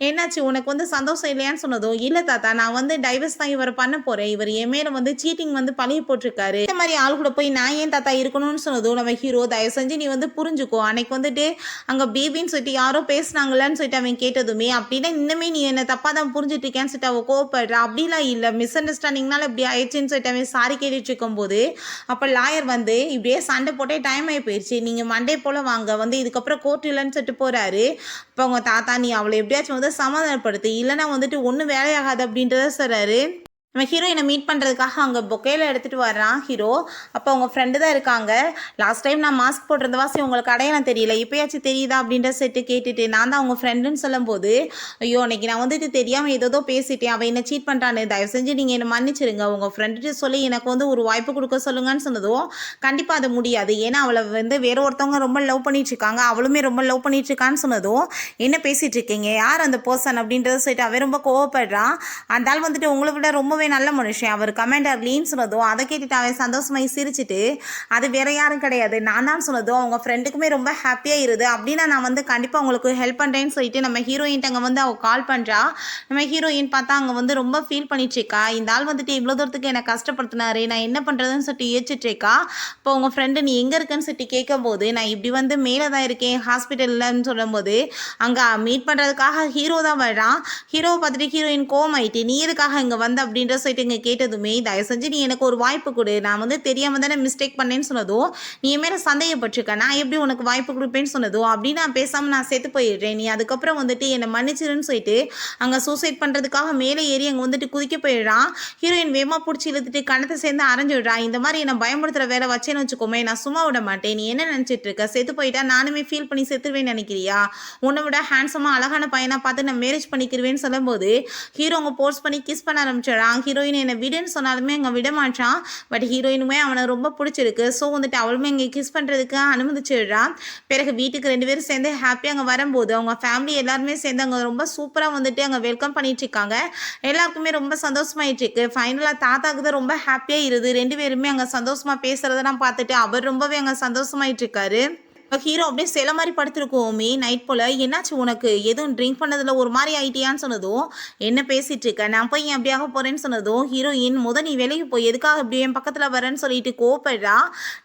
என்னாச்சு உனக்கு வந்து சந்தோஷம் இல்லையான்னு சொன்னதும் இல்லை தாத்தா நான் வந்து டைவர்ஸ் தான் இவரை பண்ண போகிறேன், இவர் என் மேலே வந்து சீட்டிங் வந்து பழிய போட்டிருக்காரு, இந்த மாதிரி ஆள் கூட போய் நான் ஏன் தாத்தா இருக்கணும்னு சொன்னதும் நம்ம ஹீரோ தயவு செஞ்சு நீ வந்து புரிஞ்சுக்கோ, அன்னைக்கு வந்துட்டு அங்கே பேபின்னு சொல்லிட்டு யாரோ பேசுனாங்களான்னு சொல்லிட்டு அவன் கேட்டதுமே அப்படின்னா இன்னுமே நீ என்ன தப்பாக தான் புரிஞ்சுட்டு இருக்கேன்னு சொல்லிட்டு அவள் கோவப்படுறா. அப்படிலாம் இல்லை மிஸ் அண்டர்ஸ்டாண்டிங்னால இப்படி ஆயிடுச்சுன்னு சொல்லிட்டு அவன் சாரி கேட்டுட்டு இருக்கும்போது அப்போ லாயர் வந்து இப்படியே சண்டை போட்டே டைம் ஆகி போயிடுச்சு, நீங்கள் மண்டே போல் வாங்க வந்து இதுக்கப்புறம் கோர்ட் இல்லைன்னு சொல்லிட்டு போகிறாரு. இப்போ அவங்க தாத்தா நீ அவளை எப்படியாச்சும் வந்து சமாதானப்படுத்து, இல்லைன்னா வந்துட்டு ஒன்றும் வேலையாகாது அப்படின்றத சொல்கிறாரு. நம்ம ஹீரோயினை மீட் பண்ணுறதுக்காக அங்கே பொக்கையில் எடுத்துகிட்டு வர்றான் ஹீரோ. அப்போ அவங்க ஃப்ரெண்டு தான் இருக்காங்க. லாஸ்ட் டைம் நான் மாஸ்க் போட்டிருந்த வாசி உங்களுக்கு அடையாளம் தெரியல, இப்போயாச்சும் தெரியுதா அப்படின்ற செட்டு கேட்டுட்டு நான் தான் அவங்க ஃப்ரெண்டுன்னு சொல்லும்போது ஐயோ அன்றைக்கி நான் வந்துட்டு தெரியாமல் ஏதோ பேசிட்டேன், அவள் என்ன சீட் பண்ணுறான்னு, தயவு செஞ்சு நீங்கள் என்னை மன்னிச்சிருங்க, உங்கள் ஃப்ரெண்டுட்டு சொல்லி எனக்கு வந்து ஒரு வாய்ப்பு கொடுக்க சொல்லுங்கன்னு சொன்னதும் கண்டிப்பாக அது முடியாது, ஏன்னா அவளை வந்து வேற ஒருத்தவங்க ரொம்ப லவ் பண்ணிகிட்ருக்காங்க, அவளுமே ரொம்ப லவ் பண்ணிகிட்ருக்கான்னு சொன்னதும் என்ன பேசிகிட்டு இருக்கீங்க, யார் அந்த பர்சன் அப்படின்றத சொல்லிட்டு அவன் ரொம்ப கோவப்படுறான். அந்த ஆள் வந்துட்டு உங்களை விட ரொம்ப ரொம்பவே நல்ல மனுஷன். அவர் கமெண்டர் லீன்னு சொன்னதும் அதை கேட்டுட்டு அவன் சந்தோஷமாயி சிரிச்சுட்டு, அது வேற யாரும் கிடையாது நான் தான் சொன்னதும் அவங்க ஃப்ரெண்டுக்குமே ரொம்ப ஹாப்பியாக இருது அப்படின்னா நான் வந்து கண்டிப்பாக உங்களுக்கு ஹெல்ப் பண்ணுறேன்னு சொல்லிட்டு நம்ம ஹீரோயின்ட்டு அங்கே வந்து அவள் கால் பண்ணுறா. நம்ம ஹீரோயின் பார்த்தா அங்கே வந்து ரொம்ப ஃபீல் பண்ணிட்டுருக்கா. இந்த ஆள் வந்துட்டு இவ்வளோ தூரத்துக்கு என்னை கஷ்டப்படுத்தினாரு, நான் என்ன பண்ணுறதுன்னு சொல்லிட்டு யோசிச்சுட்ருக்கா. இப்போ உங்கள் ஃப்ரெண்டு நீ எங்கே இருக்குன்னு சொல்லிட்டு கேட்கும்போது நான் இப்படி வந்து மேலே தான் இருக்கேன் ஹாஸ்பிட்டல்லன்னு சொல்லும்போது அங்கே மீட் பண்ணுறதுக்காக ஹீரோ தான் வர்றான். ஹீரோவை பார்த்துட்டு ஹீரோயின் கோவமாயிட்டு நீ எதுக்காக இங்கே வந்த அப்படின்ற சொல்லிட்டு இங்கே கேட்டதுமே தயவு செஞ்சு நீ எனக்கு ஒரு வாய்ப்பு கொடு, நான் வந்து தெரியாமல் தானே மிஸ்டேக் பண்ணேன்னு சொன்னதும் நீ என் மேலே சந்தேகப்பட்டிருக்க, நான் எப்படி உனக்கு வாய்ப்பு கொடுப்பேன்னு சொன்னதும் அப்படின்னு நான் பேசாமல் நான் செத்து போயிடுறேன், நீ அதுக்கப்புறம் வந்துட்டு என்னை மன்னிச்சிருன்னு சொல்லிட்டு அங்கே சூசைட் பண்ணுறதுக்காக மேலே ஏறி அங்கே வந்துட்டு குதிக்க போயிடுறான். ஹீரோயின் வேகமாக பிடிச்சி இழுத்துட்டு கணத்தை சேர்ந்து அரைஞ்சு விடுறான். இந்த மாதிரி என்னை பயமுறுத்துற வேலை வச்சேன்னு வச்சுக்கோமே நான் சும்மா விட மாட்டேன், நீ என்ன நினச்சிட்டு இருக்க, செத்து போயிட்டா நானுமே ஃபீல் பண்ணி செத்துருவேன்னு நினைக்கிறியா, உன்னை விட ஹேண்ட்ஸமாக அழகான பையனாக பார்த்து நான் மேரேஜ் பண்ணிக்கிருவேன்னு சொல்லும்போது ஹீரோ அவங்க போர்ஸ் பண்ணி கிஸ் பண்ண ஆரம்பிச்சிடறான். ஹீரோயின் என்னை விடுன்னு சொன்னாலுமே அங்கே விட மாட்டான். பட் ஹீரோயினுமே அவனை ரொம்ப பிடிச்சிருக்கு. ஸோ வந்துட்டு அவளுமே இங்கே கிஸ் பண்ணுறதுக்கு அனுமதிச்சிடுறான். பிறகு வீட்டுக்கு 2 பேரும் சேர்ந்து ஹாப்பியாக அங்கே வரும்போது அவங்க ஃபேமிலி எல்லாருமே சேர்ந்து அங்கே ரொம்ப சூப்பராக வந்துட்டு அங்கே வெல்கம் பண்ணிட்டு இருக்காங்க. எல்லாருக்குமே ரொம்ப சந்தோஷமாயிட்டு இருக்கு. ஃபைனலாக தாத்தாக்கு தான் ரொம்ப ஹாப்பியாக இருது. 2 பேருமே அங்கே சந்தோஷமாக பேசுறதெல்லாம் பார்த்துட்டு அவர் ரொம்பவே அங்கே சந்தோஷமாயிட்டு இருக்காரு. ஹீரோ அப்படியே சில மாதிரி படுத்துருக்கோமே நைட் போல், என்னாச்சு உனக்கு எதுவும் ட்ரிங்க் பண்ணதில் ஒரு மாதிரி ஆயிட்டியான்னு சொன்னதும் என்ன பேசிகிட்டு இருக்க, நான் போய் அப்படியாக போகிறேன்னு சொன்னதும் ஹீரோயின் நீ வெளியே போய் எதுக்காக இப்படி என் பக்கத்தில் வரேன்னு சொல்லிட்டு கோப்படுறா.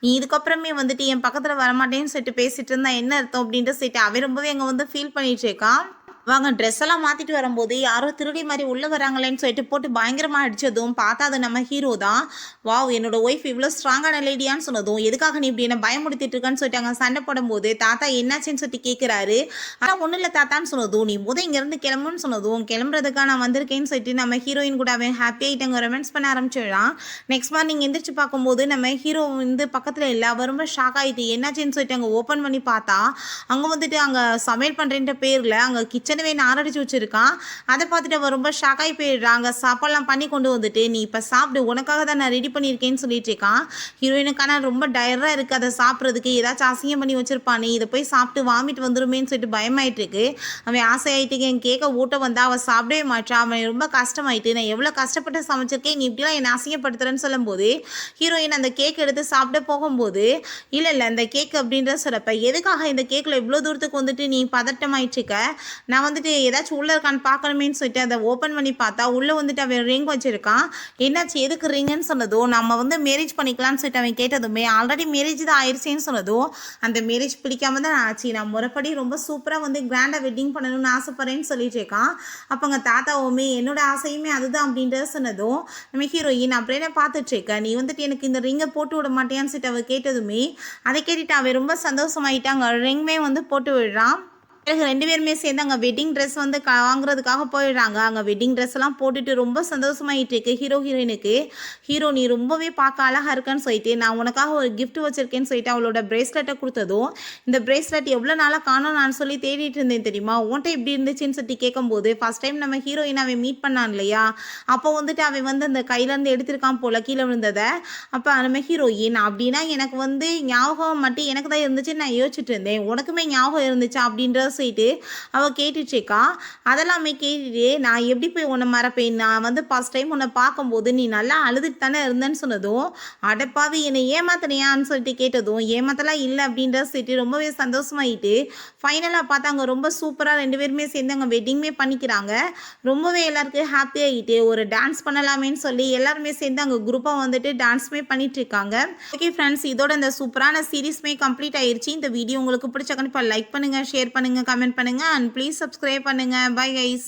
நீ இதுக்கப்புறமே வந்துட்டு என் பக்கத்தில் வரமாட்டேன்னு சொல்லிட்டு பேசிட்டு இருந்தா என்ன அர்த்தம் அப்படின்ட்டு சொல்லிட்டு அவன் ரொம்பவே அங்கே வந்து ஃபீல் பண்ணிட்டு இருக்கான். வாங்க ட்ரெஸ் எல்லாம் மாற்றிட்டு வரும்போது யாரோ திருடி மாதிரி உள்ளே வராங்களேன்னு சொல்லிட்டு போட்டு பயங்கரமாக அடித்ததும் பார்த்தா அது நம்ம ஹீரோ தான். வாவ் என்னோட ஒய்ஃப் இவ்வளோ ஸ்ட்ராங்கான லேடியான்னு சொன்னதும் எதுக்காக நீ இப்படி என்ன பயமுடுத்திட்டு இருக்கான்னு சொல்லிட்டு அங்கே சண்டை போடும்போது தாத்தா என்னாச்சுன்னு சொல்லிட்டு கேட்குறாரு. ஆனால் ஒன்றும் இல்லை தாத்தான்னு சொன்னதும் நீ இங்கேருந்து கிளம்புன்னு சொன்னதும் கிளம்புறதுக்காக நான் வந்திருக்கேன்னு சொல்லிட்டு நம்ம ஹீரோயின் கூட அவன் ஹாப்பியாகிட்டு அங்கே ரொமான்ஸ் பண்ண ஆரம்பிச்சிடலாம். நெக்ஸ்ட் மார்னிங் எந்திரிச்சு பார்க்கும்போது நம்ம ஹீரோ வந்து பக்கத்தில் இல்லை, அவர் ரொம்ப ஷாக் ஆகிட்டு என்னாச்சுன்னு சொல்லிட்டு அங்கே ஓப்பன் பண்ணி பார்த்தா அங்கே வந்துட்டு அங்கே சமையல் பண்ணுறேன்ற பேரில் அங்கே கிச்சன் நாரடிச்சு வச்சிருக்கான். அதை பார்த்துட்டு அவன் ரொம்ப ஷாக்காகி போயிடுறாங்க. சாப்பாடுலாம் பண்ணி கொண்டு வந்துட்டு நீ இப்போ சாப்பிடு, உனக்காக தான் நான் ரெடி பண்ணியிருக்கேன்னு சொல்லிட்டு இருக்கான். ஹீரோயினுக்கான ரொம்ப டயராக இருக்குது அதை சாப்பிட்றதுக்கு, ஏதாச்சும் அசிங்கம் பண்ணி வச்சிருப்பானே இதை போய் சாப்பிட்டு வாமிட்டு வந்துருமேன்னு சொல்லிட்டு பயமாயிட்டு இருக்கு. அவன் ஆசையாயிட்டு என் கேட்க ஊட்ட வந்தா அவள் சாப்பிடவே மாட்டான். அவன் ரொம்ப கஷ்டமாயிட்டு நான் எவ்வளோ கஷ்டப்பட்டு சமைச்சிருக்கேன் நீ இப்படிலாம் என்னை அசிங்கப்படுத்துறேன்னு சொல்லும்போது ஹீரோயின் அந்த கேக் எடுத்து சாப்பிட போகும்போது இல்லை இந்த கேக் அப்படின்ற சொல்கிறப்ப எதுக்காக இந்த கேக்கில் இவ்வளோ தூரத்துக்கு வந்துட்டு நீ பதட்டமாயிட்டு இருக்க, நான் வந்துட்டு ஏதாச்சும் உள்ளே இருக்கான்னு பார்க்கணுமேன்னு சொல்லிட்டு அதை ஓப்பன் பண்ணி பார்த்தா உள்ளே வந்துட்டு அவன் ரிங் வச்சுருக்கான். என்னாச்சு எதுக்கு ரிங்குன்னு சொன்னதும் நம்ம வந்து மேரேஜ் பண்ணிக்கலான்னு சொல்லிட்டு அவன் கேட்டதுமே ஆல்ரெடி மேரேஜ் தான் ஆயிடுச்சேன்னு சொன்னதும் அந்த மேரேஜ் பிடிக்காம தான் ஆச்சு, நான் முறைப்படி ரொம்ப சூப்பராக வந்து கிராண்டாக வெட்டிங் பண்ணணும்னு ஆசைப்பட்றேன்னு சொல்லிட்டு இருக்கான். அப்போ அங்கே தாத்தாவுமே என்னோட ஆசையுமே அதுதான் அப்படின்றத சொன்னதும் நம்ம ஹீரோயின் அப்படியே பார்த்துட்ருக்க நீ வந்துட்டு எனக்கு இந்த ரிங்கை போட்டு விட மாட்டேன்னு சொல்லிட்டு அவள் கேட்டதுமே அதை கேட்டுட்டு அவன் ரொம்ப சந்தோஷமாயிட்டாங்க. ரிங்குமே வந்து போட்டு விடுறான். பிறகு 2 பேருமே சேர்ந்து அங்கே வெட்டிங் ட்ரெஸ் வந்து வாங்குறதுக்காக போயிடுறாங்க. அங்கே வெட்டிங் ட்ரெஸ் எல்லாம் போட்டுட்டு ரொம்ப சந்தோஷமாயிட்டு இருக்கு ஹீரோயினுக்கு. ஹீரோ நீ ரொம்பவே பார்க்க அழகாக இருக்கன்னு சொல்லிட்டு நான் உனக்காக ஒரு கிஃப்ட் வச்சிருக்கேன்னு சொல்லிட்டு அவளோட பிரேஸ்லெட்டை கொடுத்ததும் இந்த பிரேஸ்லெட் எவ்வளோ நாளாக காணும் நான் சொல்லி தேடிட்டு இருந்தேன் தெரியுமா, உன்ட்ட எப்படி இருந்துச்சுன்னு சொல்லிட்டு கேட்கும்போது ஃபர்ஸ்ட் டைம் நம்ம ஹீரோயின் அவன் மீட் பண்ணான் இல்லையா, அப்போ வந்துட்டு அவன் வந்து அந்த கையிலேருந்து எடுத்திருக்கான் போல கீழே விழுந்ததை. அப்போ நம்ம ஹீரோயின் அப்படின்னா எனக்கு வந்து ஞாபகம் மட்டும் எனக்கு தான் இருந்துச்சுன்னு நான் யோசிச்சுட்டு இருந்தேன், உனக்குமே ஞாபகம் இருந்துச்சா அப்படின்ற சொல்லிட்டு அவள் கேட்டுட்ருக்கா. அதெல்லாமே கேட்டுட்டு நான் எப்படி போய் உன்னை மறப்பேன், நான் வந்து ஃபர்ஸ்ட் டைம் உன்னை பார்க்கும்போது நீ நல்லா அழுதுட்டு தானே இருந்தேன்னு சொன்னதும் அடப்பாவி என்னை ஏமாத்தினியான்னு சொல்லிட்டு கேட்டதும் ஏமாத்தலாம் இல்லை அப்படின்ற சொல்லிட்டு ரொம்பவே சந்தோஷமாயிட்டு ஃபைனலாக பார்த்தா அங்கே ரொம்ப சூப்பராக 2 பேருமே சேர்ந்து அங்கே வெட்டிங்குமே பண்ணிக்கிறாங்க. ரொம்பவே எல்லாருக்கும் ஹாப்பி ஆகிட்டு ஒரு டான்ஸ் பண்ணலாமேன்னு சொல்லி எல்லாருமே சேர்ந்து அங்கே குரூப்பாக வந்துட்டு டான்ஸுமே பண்ணிட்டு இருக்காங்க. ஓகே ஃப்ரெண்ட்ஸ், இதோட இந்த சூப்பரான சீரீஸ்மே கம்ப்ளீட் ஆயிடுச்சு. இந்த வீடியோ உங்களுக்கு பிடிச்ச கண்டிப்பாக லைக் பண்ணுங்கள், ஷேர் பண்ணுங்கள், கமெண்ட் பண்ணுங்கள் அண்ட் ப்ளீஸ் சப்ஸ்கிரைப் பண்ணுங்கள். Bye guys.